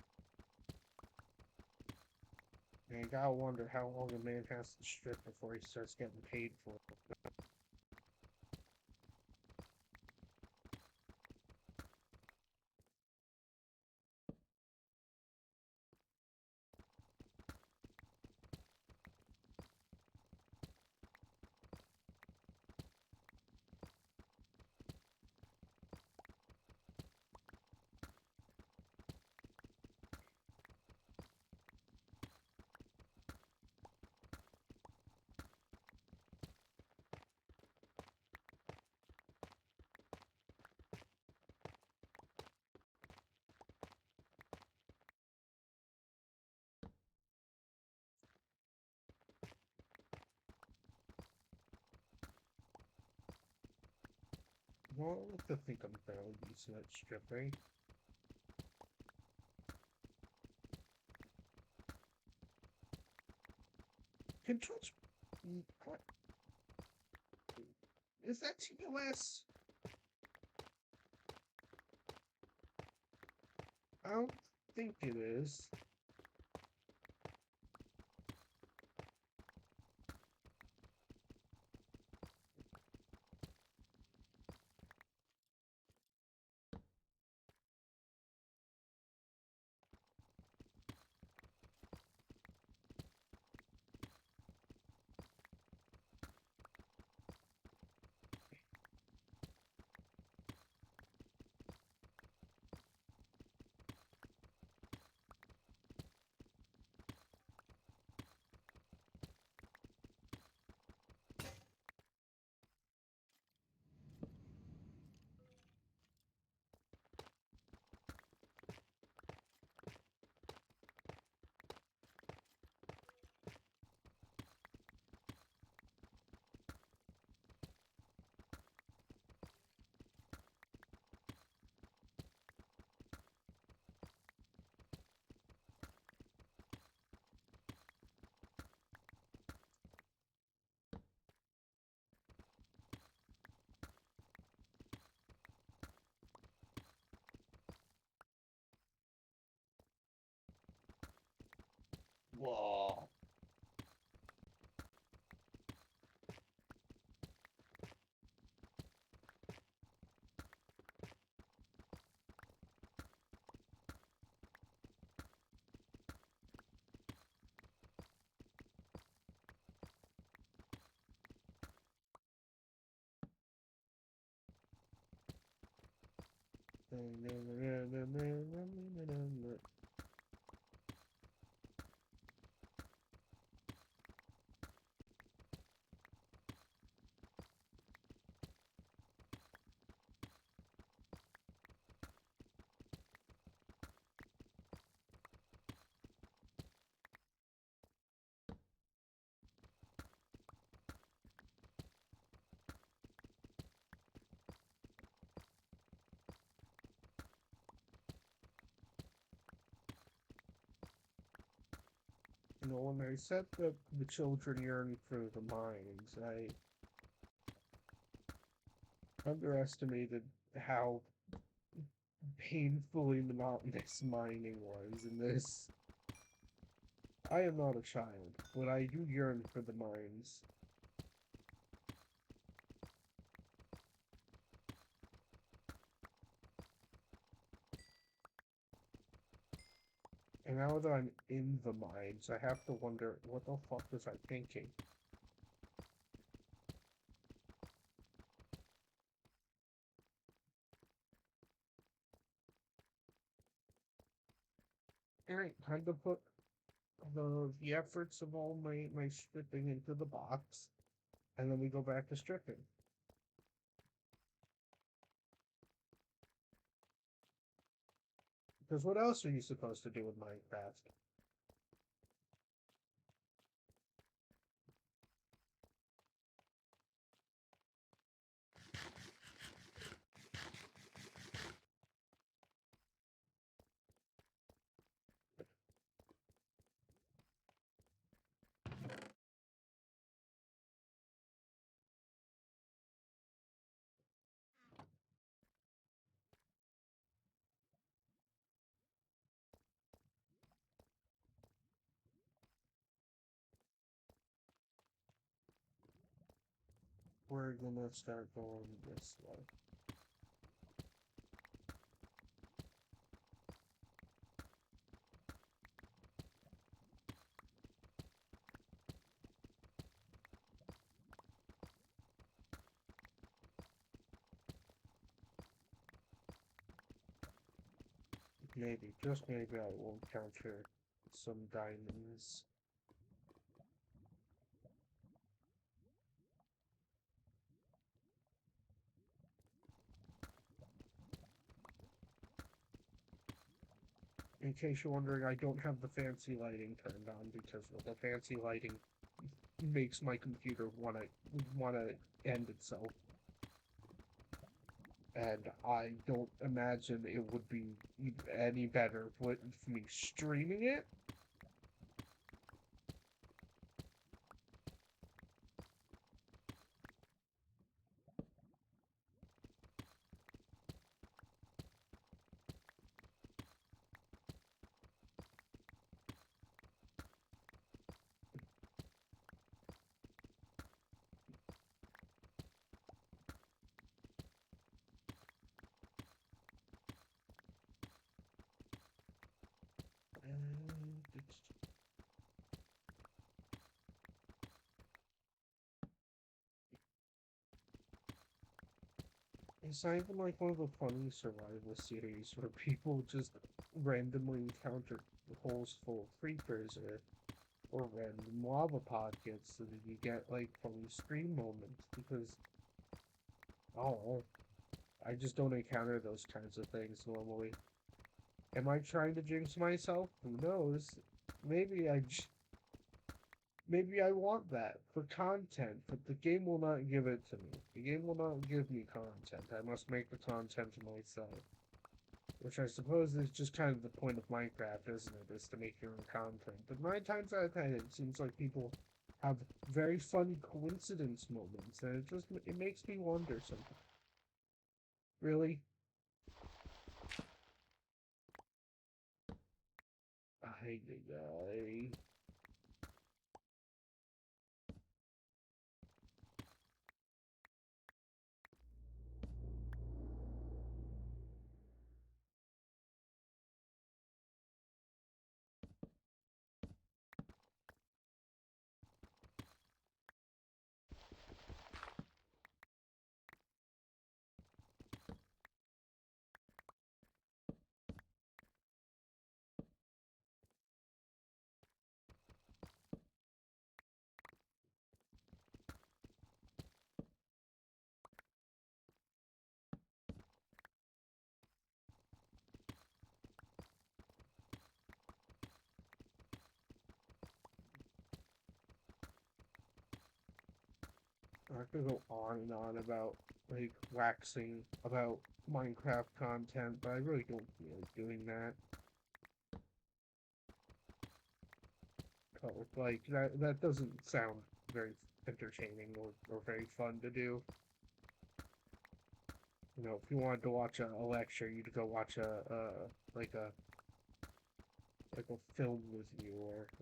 And you gotta wonder how long a man has to strip before he starts getting paid for it. Well, I like to think I'm fairly decent at stripping. Controls. What? Is that TOS? I don't think it is. Whoa. You know, when I said that the children yearn for the mines, I underestimated how painfully monotonous mining was in this. I am not a child, but I do yearn for the mines. And now that I'm in the mines, I have to wonder, what the fuck was I thinking? Alright, time to put the efforts of all my stripping into the box, and then we go back to stripping. Because what else are you supposed to do with Minecraft? We're gonna start going this way. Maybe, just maybe I will encounter some diamonds. In case you're wondering, I don't have the fancy lighting turned on because the fancy lighting makes my computer wanna end itself. And I don't imagine it would be any better with me streaming it. It's not even like one of the funny survival series where people just randomly encounter holes full of creepers or random lava pockets so that you get like funny scream moments because oh I just don't encounter those kinds of things normally. Am I trying to jinx myself? Who knows? Maybe maybe I want that for content, but the game will not give it to me. The game will not give me content. I must make the content myself. Which I suppose is just kind of the point of Minecraft, isn't it? Is to make your own content. But 9 times out of 10, it seems like people have very funny coincidence moments, and it makes me wonder sometimes. Really? I I could go on and on about like waxing about Minecraft content, but I really don't feel like doing that. Oh, like that doesn't sound very entertaining or very fun to do. You know, if you wanted to watch a lecture, you'd go watch like a like a film with you,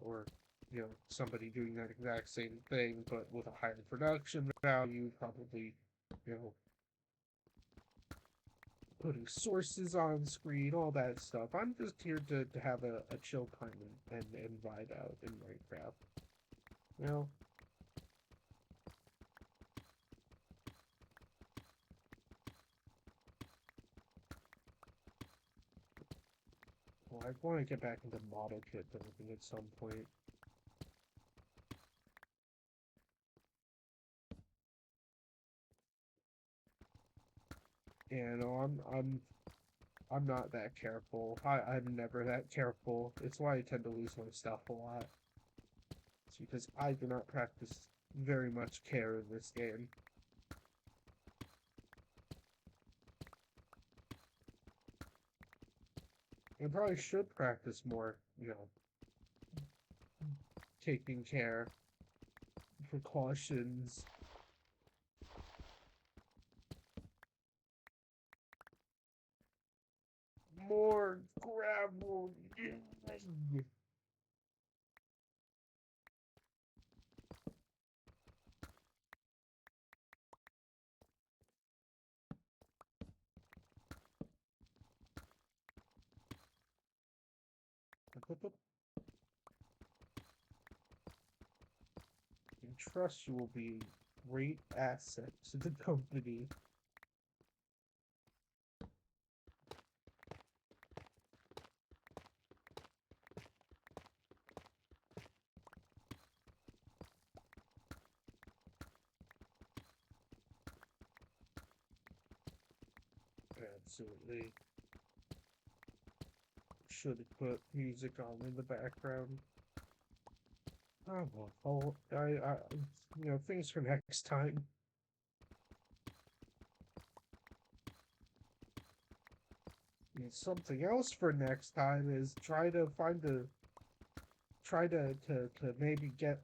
or you know, somebody doing that exact same thing but with a higher production value, probably, you know, putting sources on screen, all that stuff. I'm just here to have a chill time and vibe out in Minecraft. You know? Well, I want to get back into model kit building at some point. You know, I'm not that careful. I'm never that careful. It's why I tend to lose my stuff a lot. It's because I do not practice very much care in this game. I probably should practice more, you know, taking care, precautions. More gravel. Yes. I trust you will be a great asset to the company. Absolutely. Should have put music on in the background. Oh well, you know, things for next time. And something else for next time is try to maybe get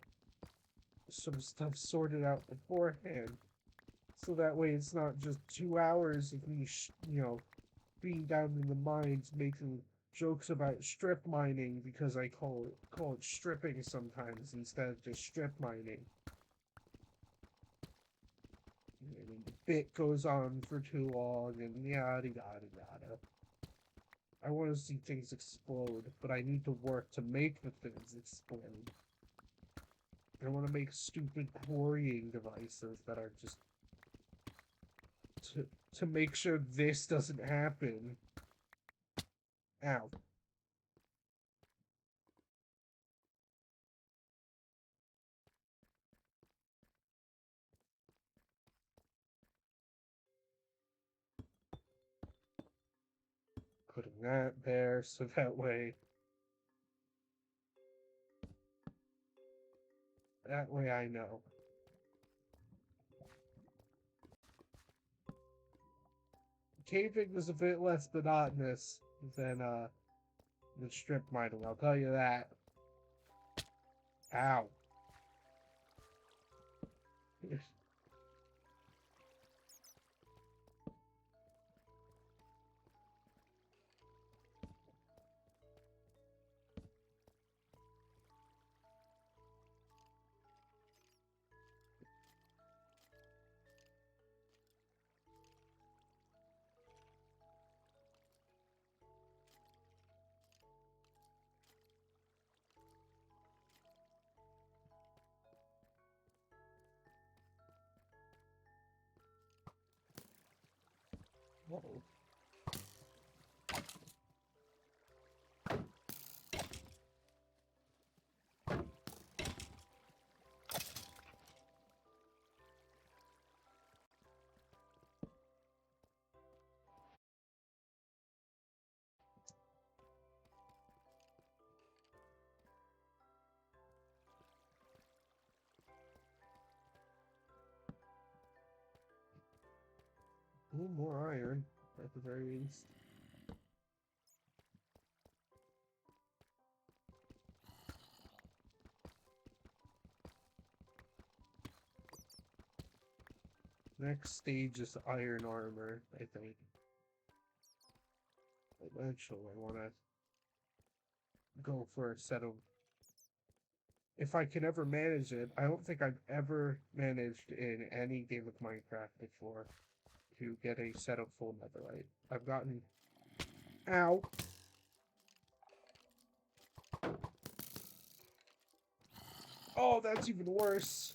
some stuff sorted out beforehand, so that way it's not just 2 hours of me, you know, being down in the mines making jokes about strip mining because I call it stripping sometimes instead of just strip mining. And the bit goes on for too long and yada yada yada. I want to see things explode, but I need to work to make the things explode. I want to make stupid quarrying devices that are just to to make sure this doesn't happen. Ow. Putting that there so that way I know. Caving was a bit less monotonous than strip mining, I'll tell you that. Ow. Whoa. Ooh, more iron, at the very least. Next stage is iron armor, I think. Eventually, I want to go for a set of... If I can ever manage it, I don't think I've ever managed in any game of Minecraft before to get a set of full netherite. I've gotten... Ow! Oh, that's even worse.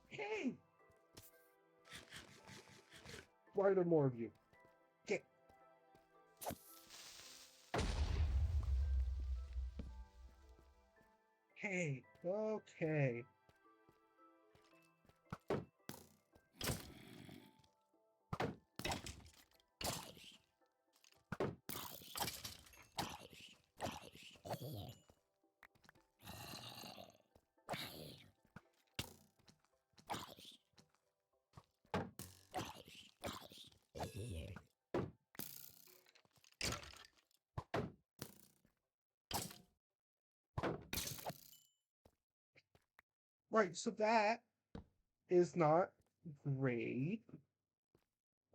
Hey! Why are there more of you? Get... Hey, okay. Right, so that is not great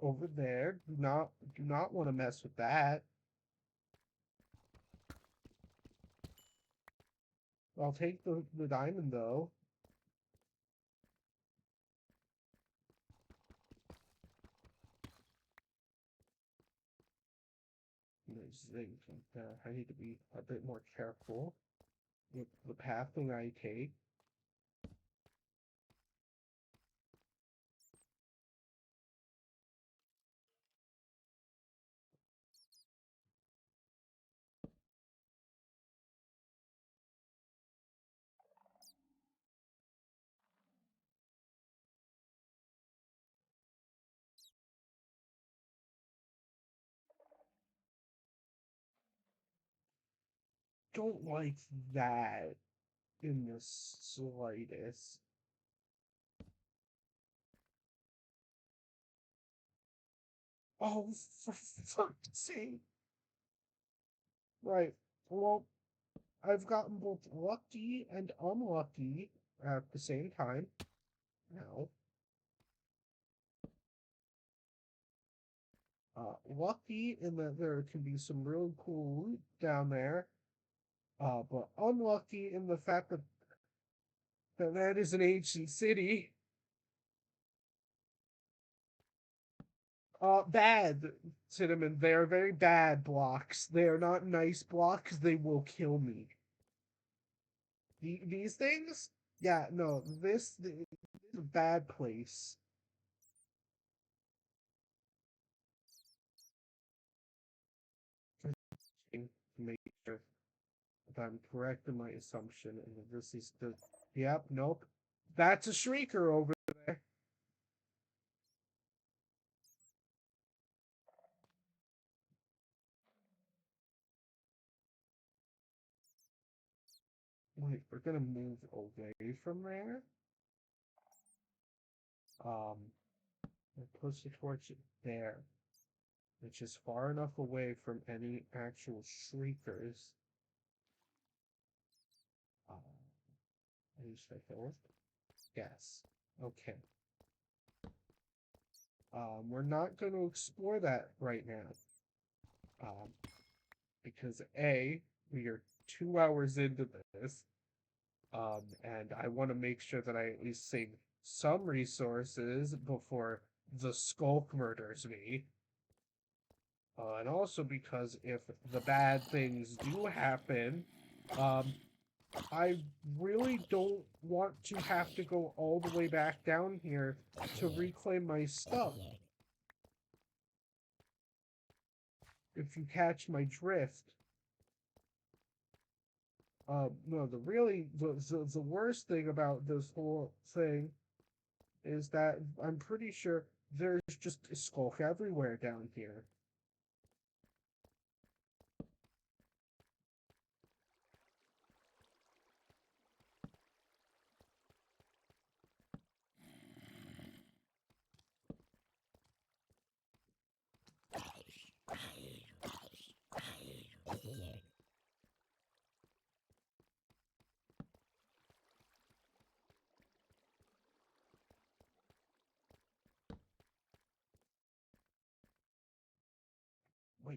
over there. Do not want to mess with that. I'll take the diamond though. I need to be a bit more careful with the pathing I take. Don't like that in the slightest. Oh, for fuck's sake. Right. Well, I've gotten both lucky and unlucky at the same time. Now, lucky in that there can be some really cool loot down there, but unlucky in the fact that is an ancient city. Bad, Cinnamon. They are very bad blocks. They are not nice blocks. They will kill me. These things? Yeah, no. This is a bad place. To make sure that I'm correct in my assumption, and that this is the... Yep, nope. That's a shrieker over there. Wait, we're gonna move away from there. Um, and push the torch there, which is far enough away from any actual shriekers. Is that hill? Yes. Okay. We're not going to explore that right now. Um, because A, we are 2 hours into this. And I want to make sure that I at least save some resources before the Skulk murders me. And also because if the bad things do happen, I really don't want to have to go all the way back down here to reclaim my stuff. If you catch my drift. No, the worst thing about this whole thing is that I'm pretty sure there's just a skulk everywhere down here.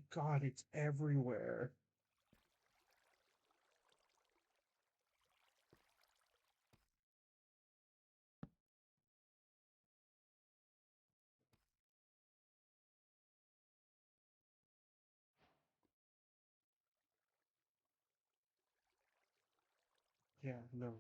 my god, it's everywhere. Yeah, no.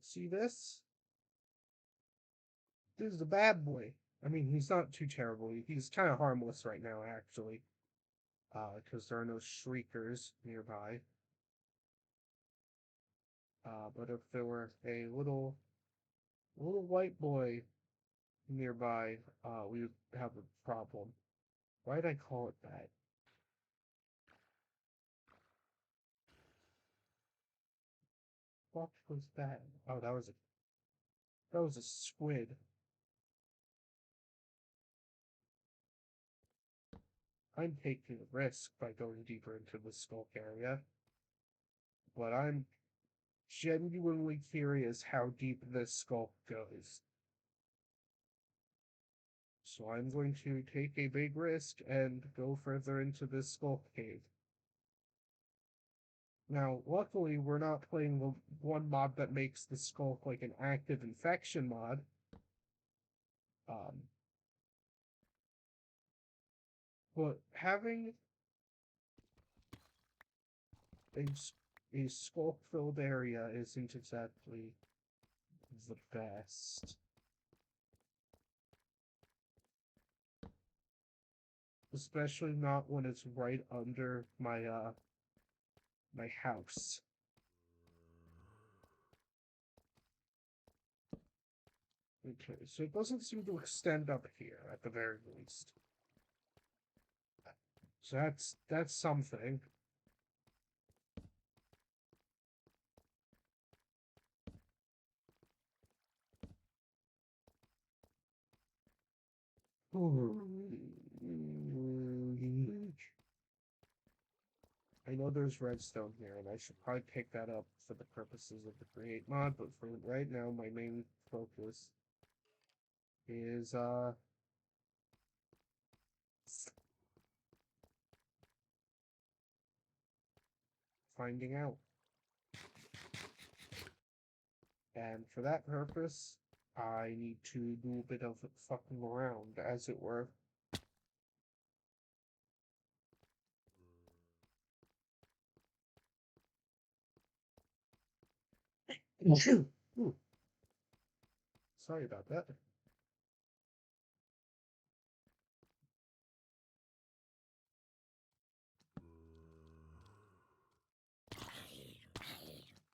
See this? This is the bad boy. I mean, he's not too terrible. He's kind of harmless right now, actually. Because there are no shriekers nearby. But if there were a little white boy nearby, we would have a problem. Why'd I call it that? What was that? Oh, that was a squid. I'm taking a risk by going deeper into the skulk area, but I'm genuinely curious how deep this skulk goes. So I'm going to take a big risk and go further into this skulk cave. Now, luckily, we're not playing the one mod that makes the skulk like an active infection mod. Um, but having a, a skulk-filled area isn't exactly the best. Especially not when it's right under my house. Okay, so it doesn't seem to extend up here at the very least. So that's something. I know there's redstone here, and I should probably pick that up for the purposes of the create mod, but for right now, my main focus is finding out. And for that purpose, I need to do a bit of fucking around, as it were. Ooh, sorry about that.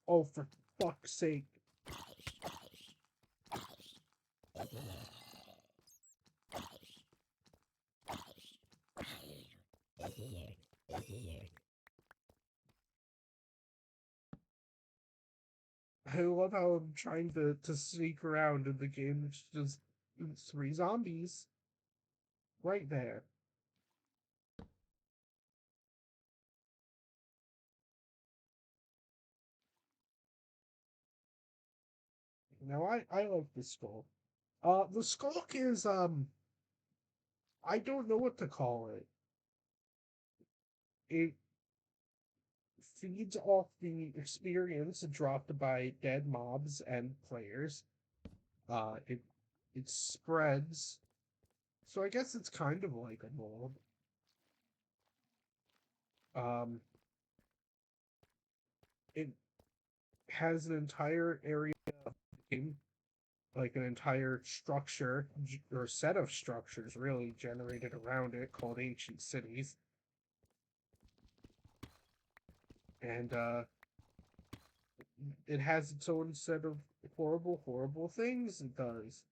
Oh, for fuck's sake. I love how I'm trying to sneak around in the game. It's just three zombies right there. Now I like this skull. The skulk is I don't know what to call it. It feeds off the experience dropped by dead mobs and players. It it spreads. So I guess it's kind of like a mold. Um, it has an entire area of the game, like an entire structure or set of structures really generated around it called ancient cities. And it has its own set of horrible things it does.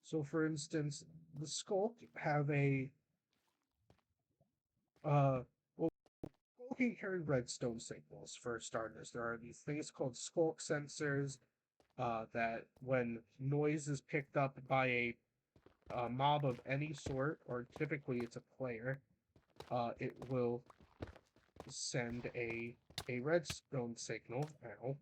So for instance, the Skulk have a well, Skulk can carry redstone signals for starters. There are these things called Skulk sensors that when noise is picked up by a mob of any sort, or typically it's a player, it will send a redstone signal. Ow.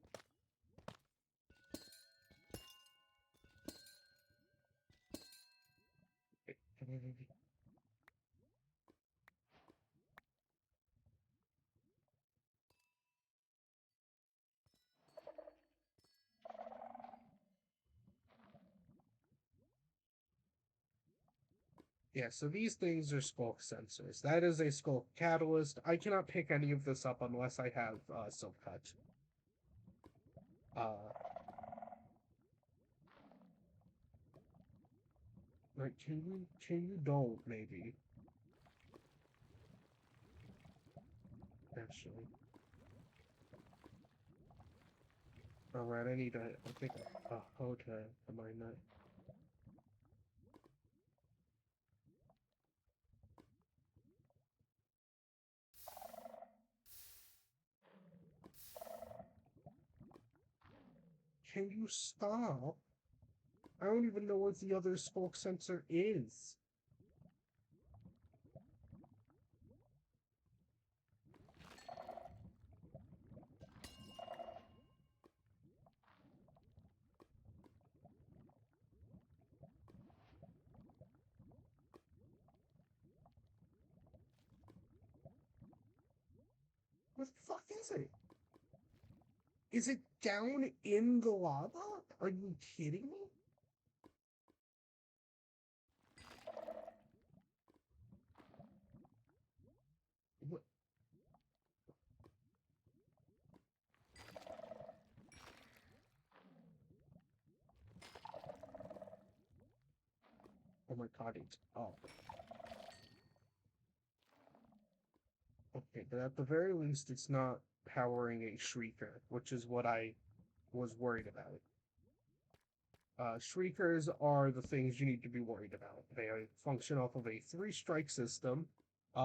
Yeah, so these things are skulk sensors. That is a skulk catalyst. I cannot pick any of this up unless I have silk touch. Uh, like, can you don't maybe actually? All right, I need a I think a hoe to mine that. Can you stop? I don't even know what the other skulk sensor is. What the fuck is it? Is it down in the lava? Are you kidding me? What? Oh my god, it's up. Okay, but at the very least, it's not powering a shrieker, which is what I was worried about. Shriekers are the things you need to be worried about. They function off of a three-strike system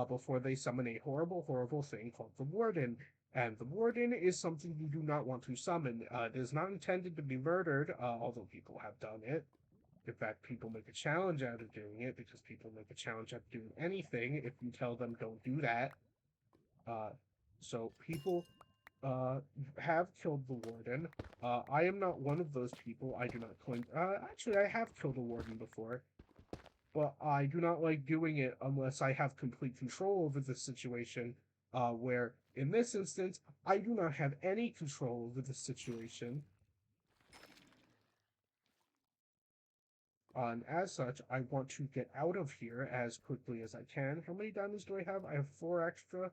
before they summon a horrible, horrible thing called the Warden. And the Warden is something you do not want to summon. It is not intended to be murdered, although people have done it. In fact, people make a challenge out of doing it because people make a challenge out of doing anything if you tell them don't do that. Uh, so people uh, have killed the warden. I am not one of those people. I do not claim. Actually, I have killed a warden before, but I do not like doing it unless I have complete control over the situation. Where in this instance, I do not have any control over the situation. And as such, I want to get out of here as quickly as I can. How many diamonds do I have? I have 4 extra.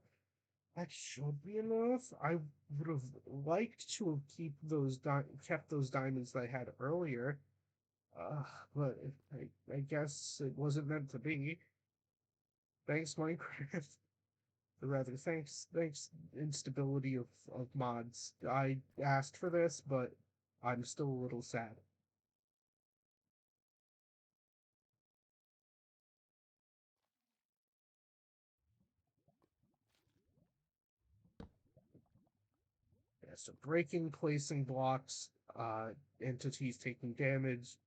That should be enough. I would have liked to have kept those diamonds that I had earlier, uh, but I guess it wasn't meant to be. Thanks, Minecraft. Or rather, thanks instability of mods. I asked for this, but I'm still a little sad. Yeah, so breaking, placing blocks, entities taking damage,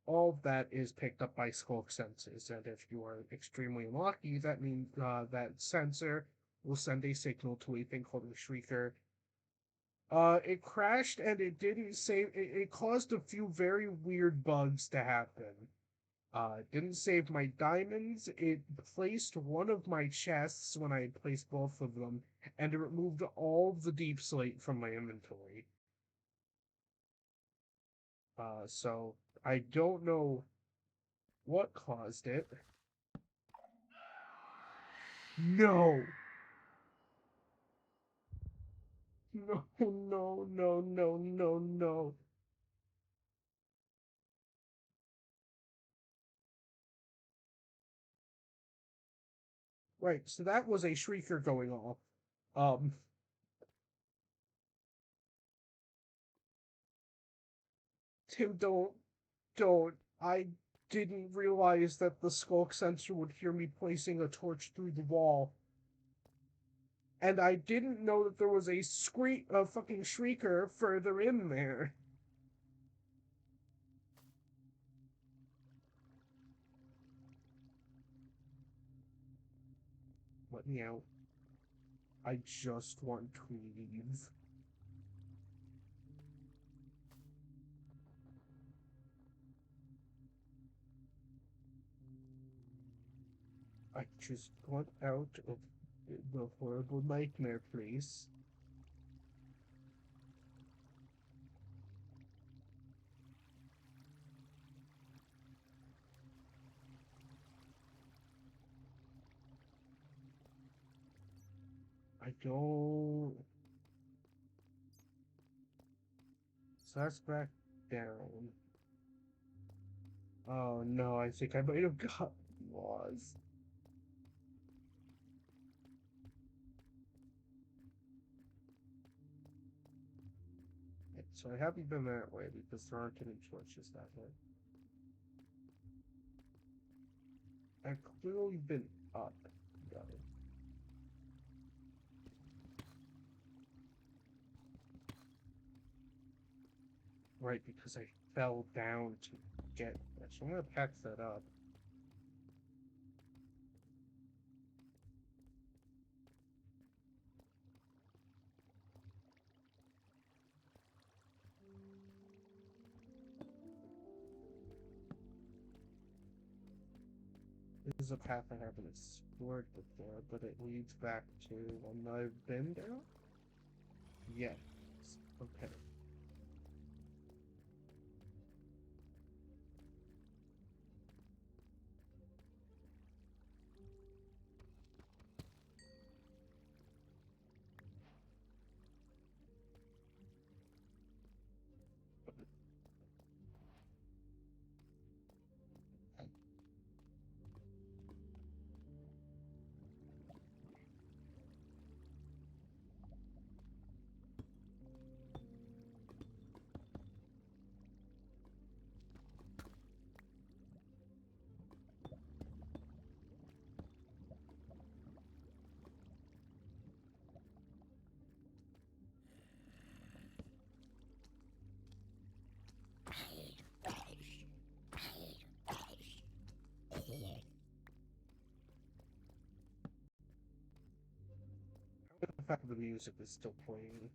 all of that is picked up by skulk sensors, and if you are extremely unlucky, that means that sensor will send a signal to a thing called a shrieker. It crashed and it didn't save. It caused a few very weird bugs to happen. It didn't save my diamonds. It placed one of my chests when I had placed both of them, and it removed all of the deep slate from my inventory. So I don't know what caused it. No. No, no, no, no, no, no. Right, so that was a shrieker going off. Um, Tim, don't. I didn't realize that the skulk sensor would hear me placing a torch through the wall. And I didn't know that there was a fucking shrieker further in there. let me out. I just want to leave. I just want out of the horrible nightmare place. I don't. So that's back down. Oh no, I think I might have got lost. So I haven't been that way because there aren't any choices that way. I've clearly been up. Got it. Right, because I fell down to get this. So I'm gonna patch that up. This is a path I haven't explored before, but it leads back to one that I've been down? Yes. Okay. The fact that the music is still playing.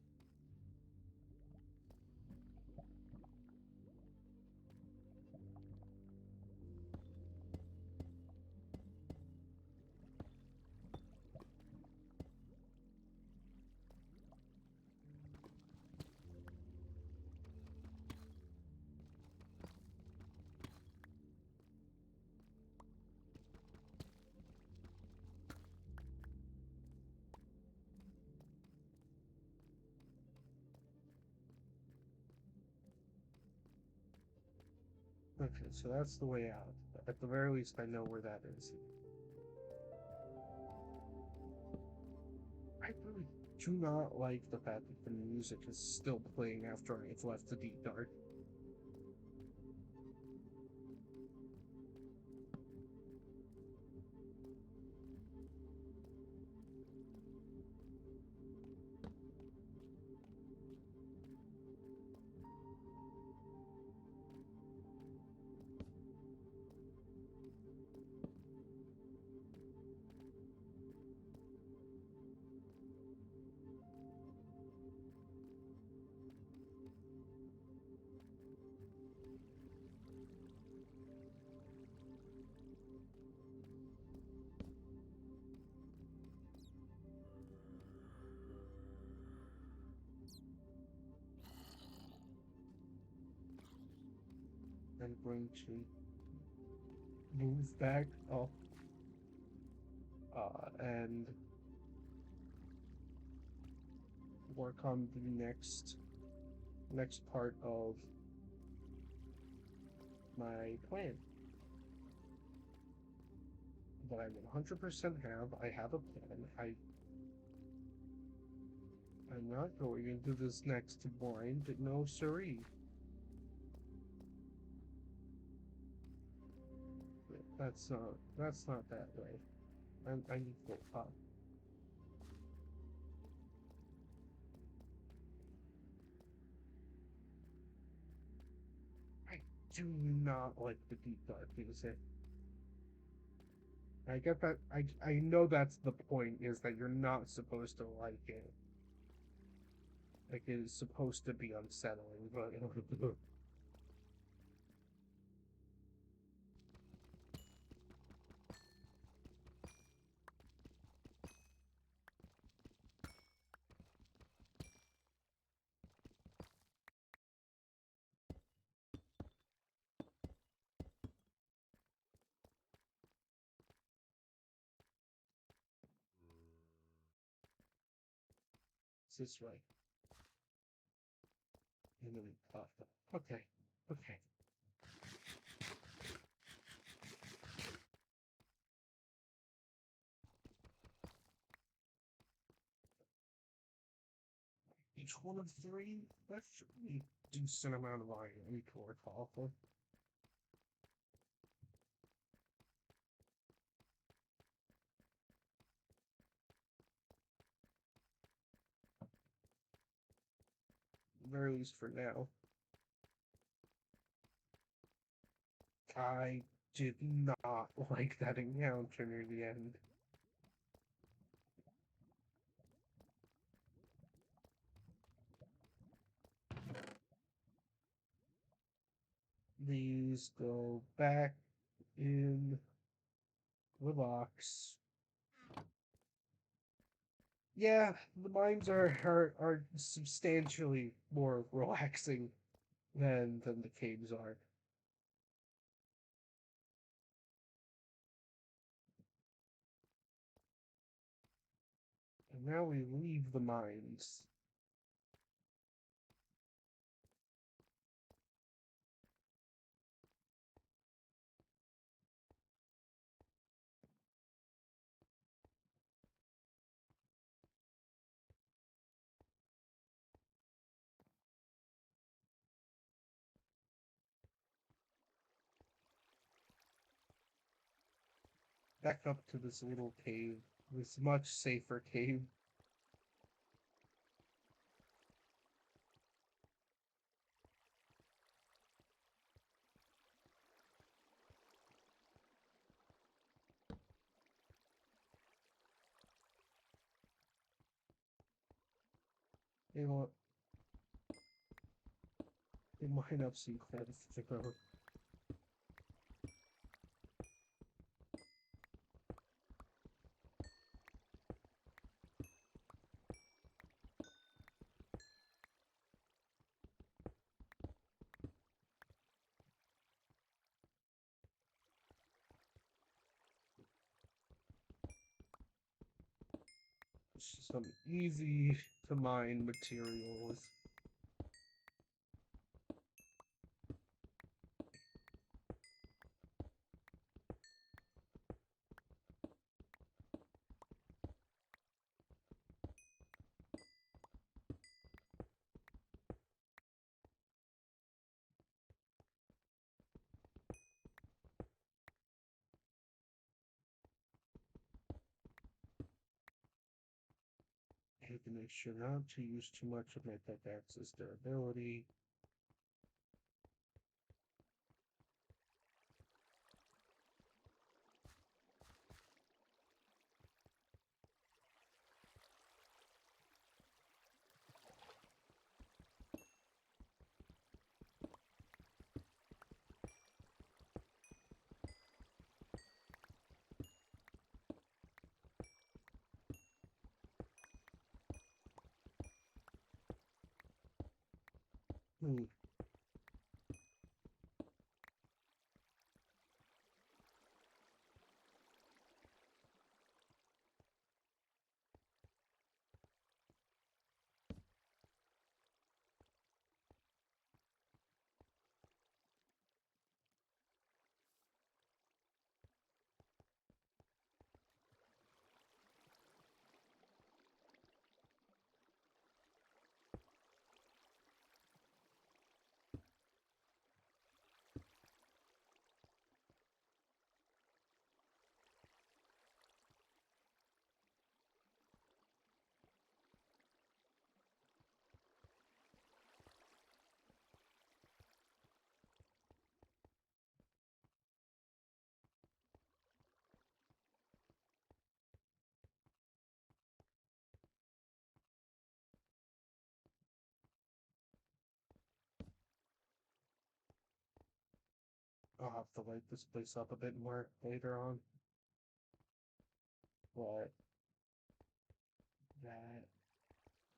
Okay, so that's the way out. At the very least, I know where that is. I really do not like the fact that the music is still playing after I've left the deep dark. I'm going to move back up and work on the next part of my plan that I 100% have. I have a plan. I'm not going into this next blind. No siree. That's not that way. I need to go up. I do not like the deep dark music. I get that. I know that's the point, is that you're not supposed to like it. Like, it is supposed to be unsettling, but it's this way. And then okay, okay. Each one of three. That's a decent amount of iron to work off of. Very least for now. I did not like that encounter near the end. These go back in the box. Yeah, the mines are substantially more relaxing than the caves are. And now we leave the mines. Back up to this little cave, this much safer cave. They want they might have some credits to go. Some easy to mine materials. I have to make sure not to use too much of my pickaxe's durability. Hmm. I'll have to light this place up a bit more later on. But that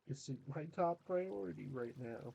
isn't my top priority right now.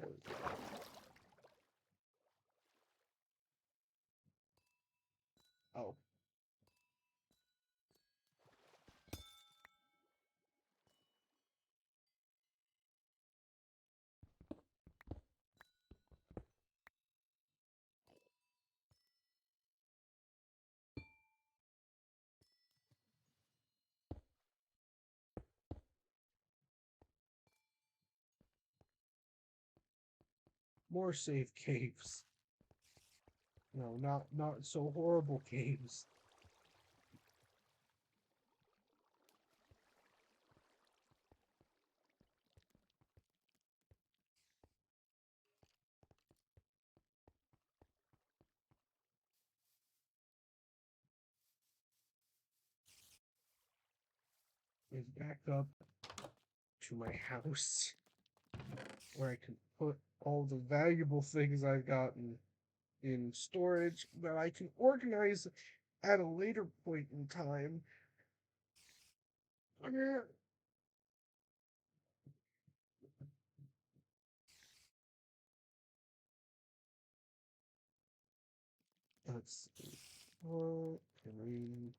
There we go. Oh, more safe caves. No, not so horrible caves. Is back up to my house where I can put all the valuable things I've gotten in storage that I can organize at a later point in time. Let's see. What can we?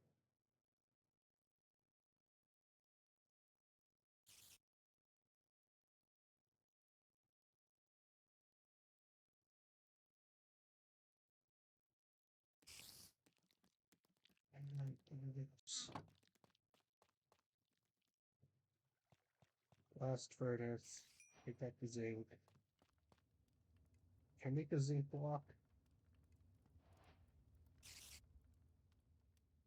Last furnace. Take back the zinc. Can I make a zinc block?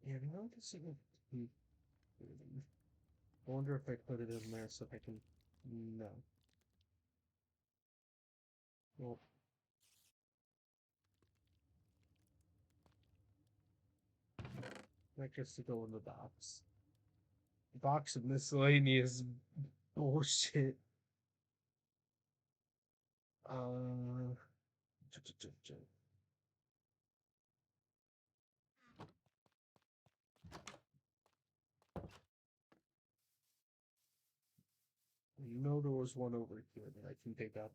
Yeah, no, this isn't. I wonder if I put it in there so I can. No. Well, that gets to go in the box. Box of miscellaneous bullshit. Uh. You know there was one over here that I can pick up.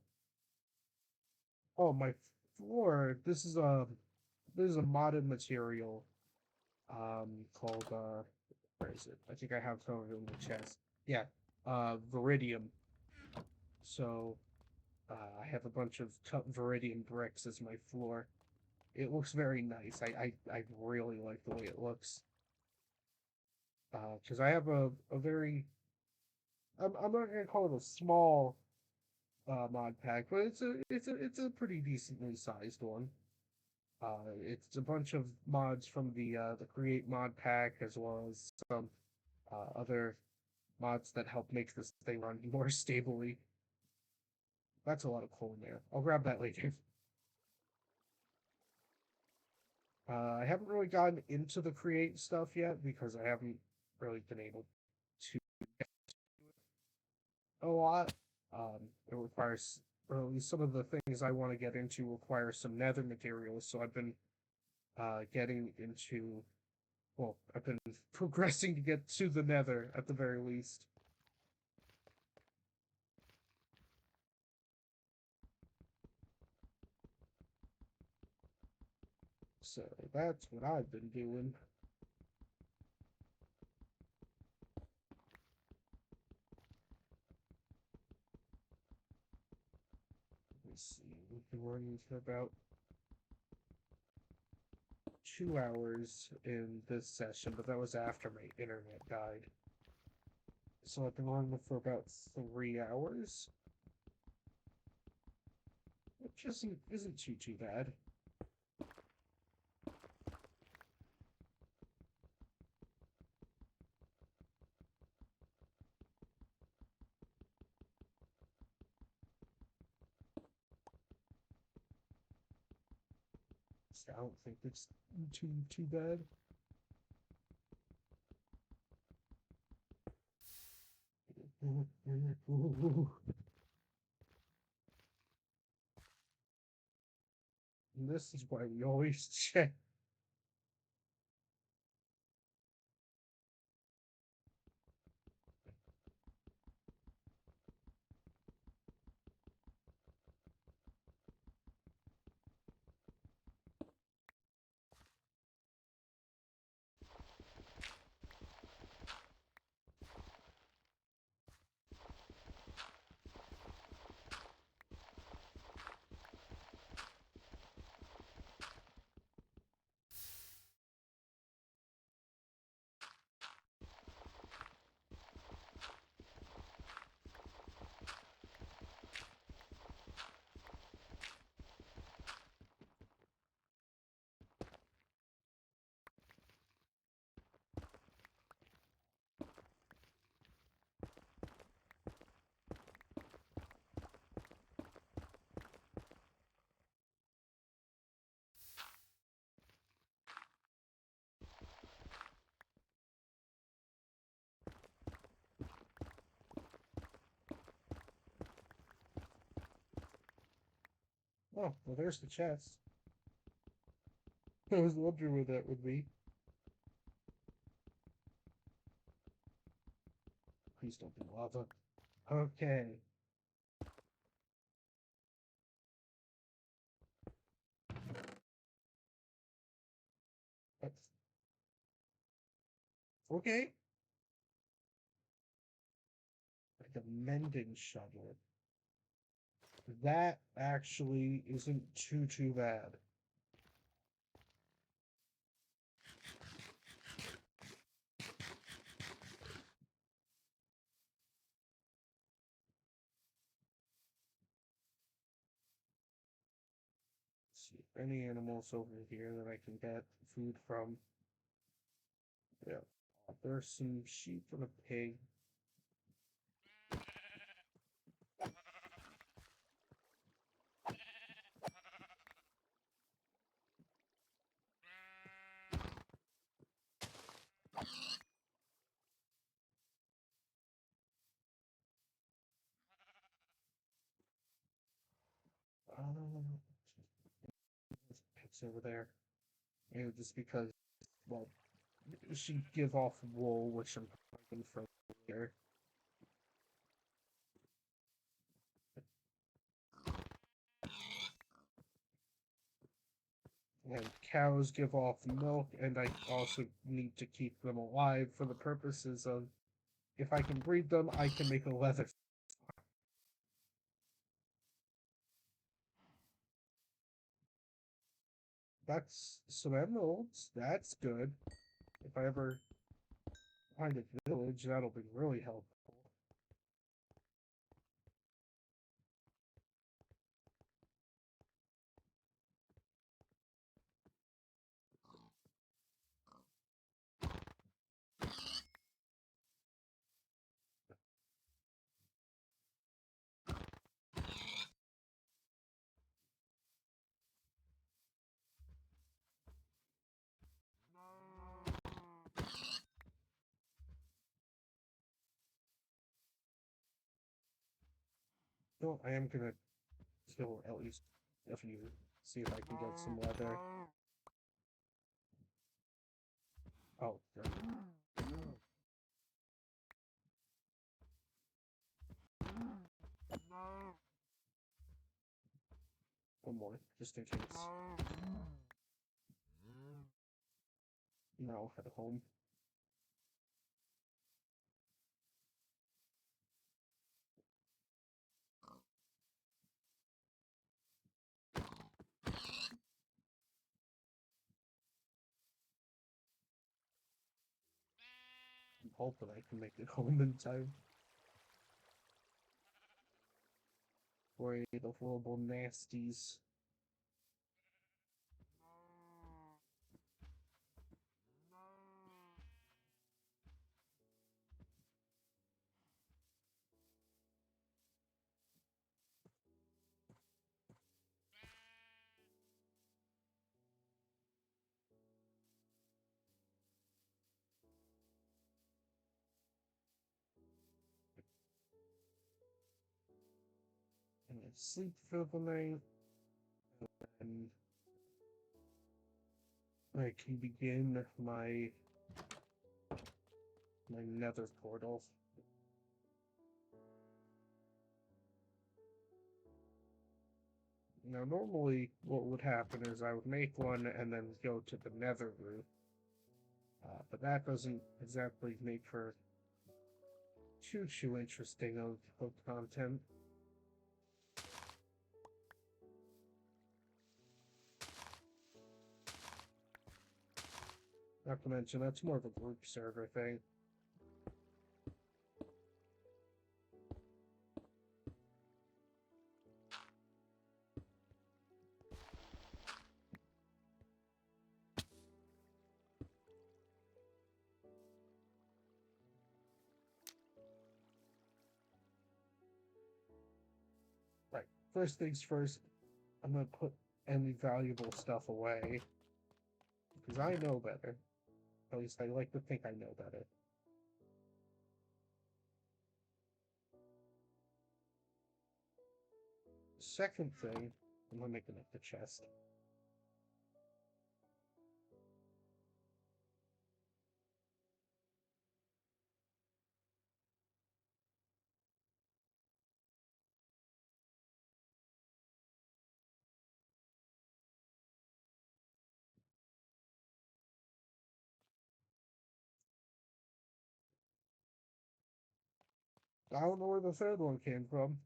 Oh, my floor. This is a modded material. Called where is it? I think I have some of it in the chest. Yeah. Viridium. So, I have a bunch of cut Viridium bricks as my floor. It looks very nice. I really like the way it looks. Because I have a very I'm not gonna call it a small mod pack, but it's a pretty decently sized one. It's a bunch of mods from the Create mod pack as well as some other mods that help make this thing run more stably. That's a lot of coal in there. I'll grab that later. I haven't really gotten into the Create stuff yet because I haven't really been able to get a lot. It requires, or at least some of the things I want to get into require some nether materials, so I've been getting into, well, I've been progressing to get to the nether at the very least. So that's what I've been doing. been running for about 2 hours in this session, but that was after my internet died. So I've been running for about 3 hours, which isn't too bad. So I don't think it's too bad. And this is why we always check. Oh, well, there's the chest. I was wondering where that would be. Please don't be lava. Okay. That's okay. Like a mending shovel. That actually isn't too bad. Let's see, any animals over here that I can get food from? Yeah. There's some sheep and a pig. There's pigs over there. And just because, well, sheep give off wool, which I'm looking for here. And cows give off milk, and I also need to keep them alive for the purposes of if I can breed them, I can make a leather. That's some emeralds. That's good. If I ever find a village, that'll be really helpful. No, I am gonna kill at least a few. See if I can get some leather. Oh, there. One more, just in case. Now head home. hoping I can make it home in time. For the horrible nasties. And I sleep for the night, and I can begin my nether portal. Now, normally, what would happen is I would make one and then go to the nether room, but that doesn't exactly make for too interesting of content. Not to mention, that's more of a group server thing. Right. First things first, I'm gonna put any valuable stuff away. Because I know better. At least I like to think I know better. Second thing, I'm gonna make the chest. I don't know where the third one came from.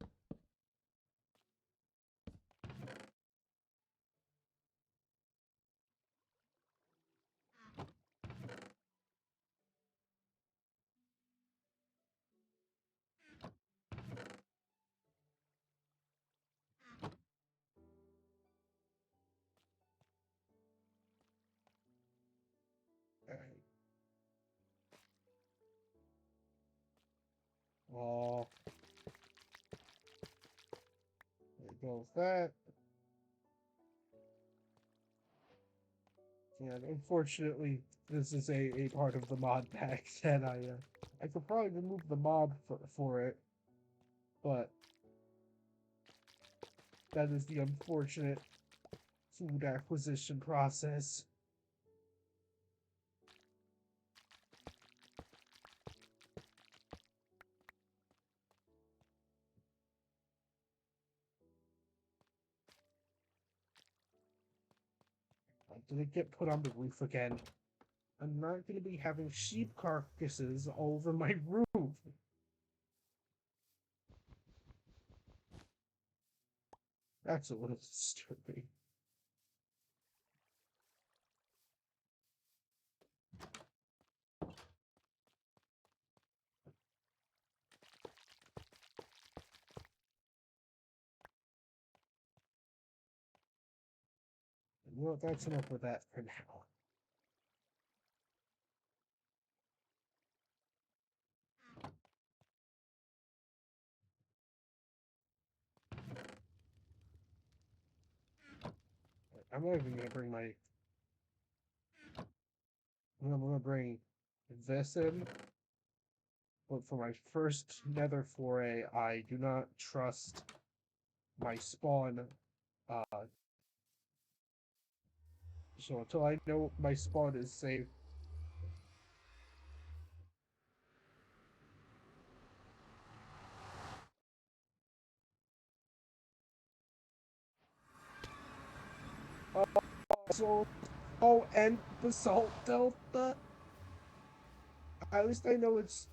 Alright. Oh, there goes that. And unfortunately, this is a part of the mod pack that I could probably remove the mob for it, but that is the unfortunate food acquisition process. Did it get put on the roof again? I'm not going to be having sheep carcasses all over my roof. That's a little disturbing. Well, that's enough of that for now. I'm not even going to bring my... I'm going to bring this in. But for my first nether foray, I do not trust my spawn. Uh, so until I know my spawn is safe, so and Basalt Delta. At least I know it's.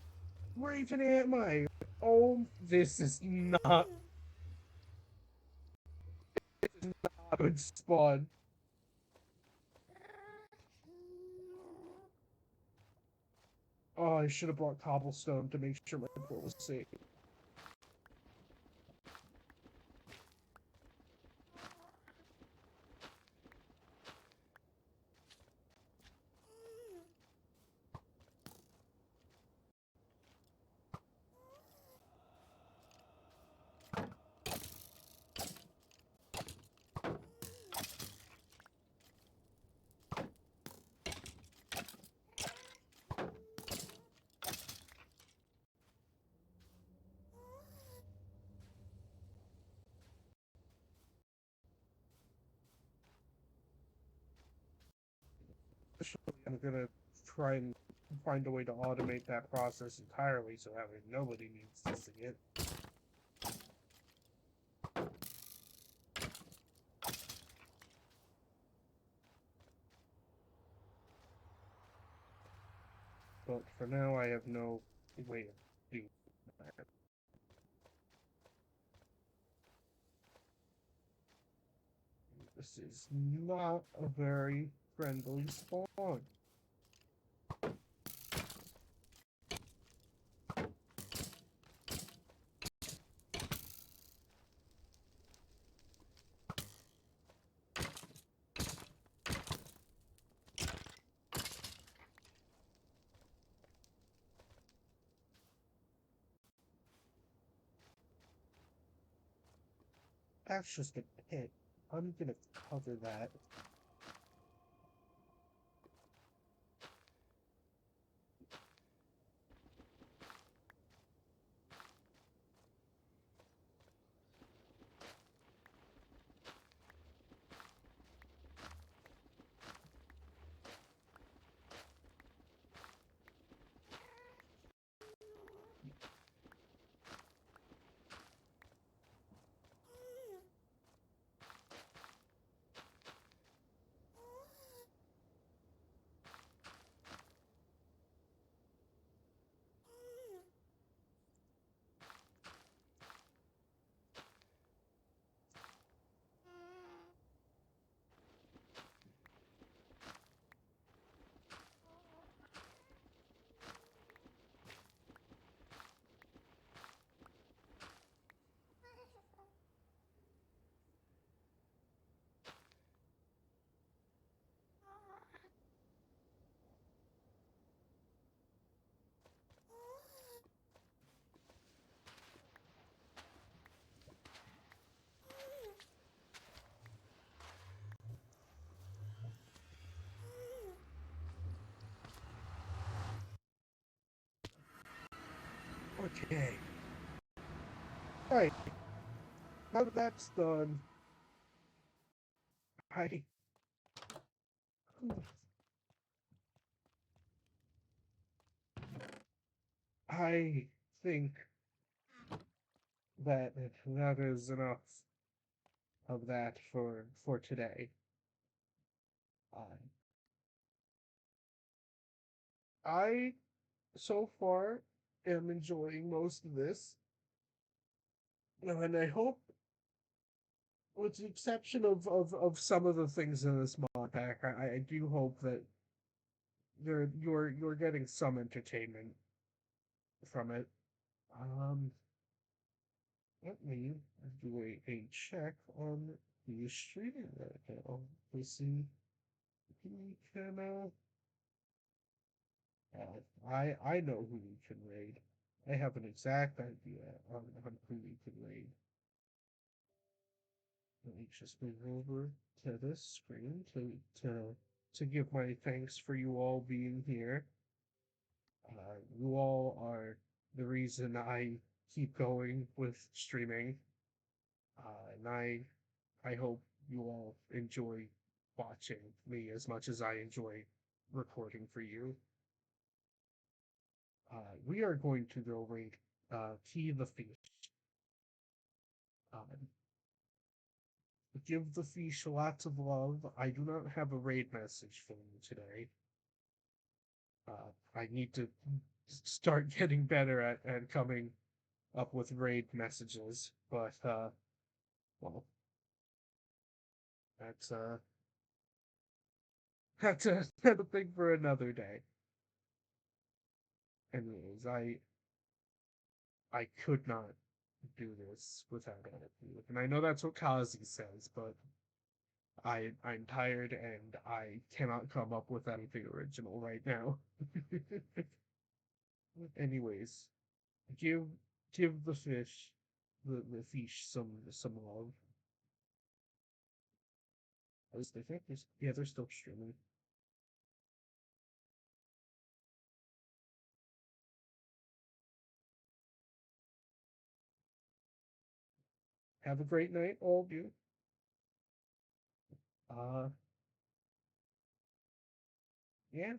Where even am I? Oh, this is not a good spawn. Oh, I should have brought cobblestone to make sure my port was safe. I'm gonna try and find a way to automate that process entirely so that way nobody needs to see it. But for now, I have no way of doing that. This is not a very friendly spawn. That's just a pit. I'm gonna cover that. Okay. Alright, now that that's done, I I think that that is enough of that for today. Uh, I so far am enjoying most of this, and I hope, with the exception of some of the things in this mod pack, I do hope that you're getting some entertainment from it. Um, Let me do a check on the streaming right now to see if we can. I know who we can raid. I have an exact idea on who we can raid. Let me just move over to this screen to give my thanks for you all being here. You all are the reason I keep going with streaming, and I hope you all enjoy watching me as much as I enjoy recording for you. We are going to go raid Key the Fish. Um, give the fish lots of love. I do not have a raid message for you today. I need to start getting better at coming up with raid messages, but well, that's that's a thing for another day. Anyways, I could not do this without attitude. And I know that's what Kazi says, but I'm tired and I cannot come up with anything original right now. Anyways, give give the fish some love. At least I think yeah, they're still streaming. Have a great night, all of you. Uh yeah,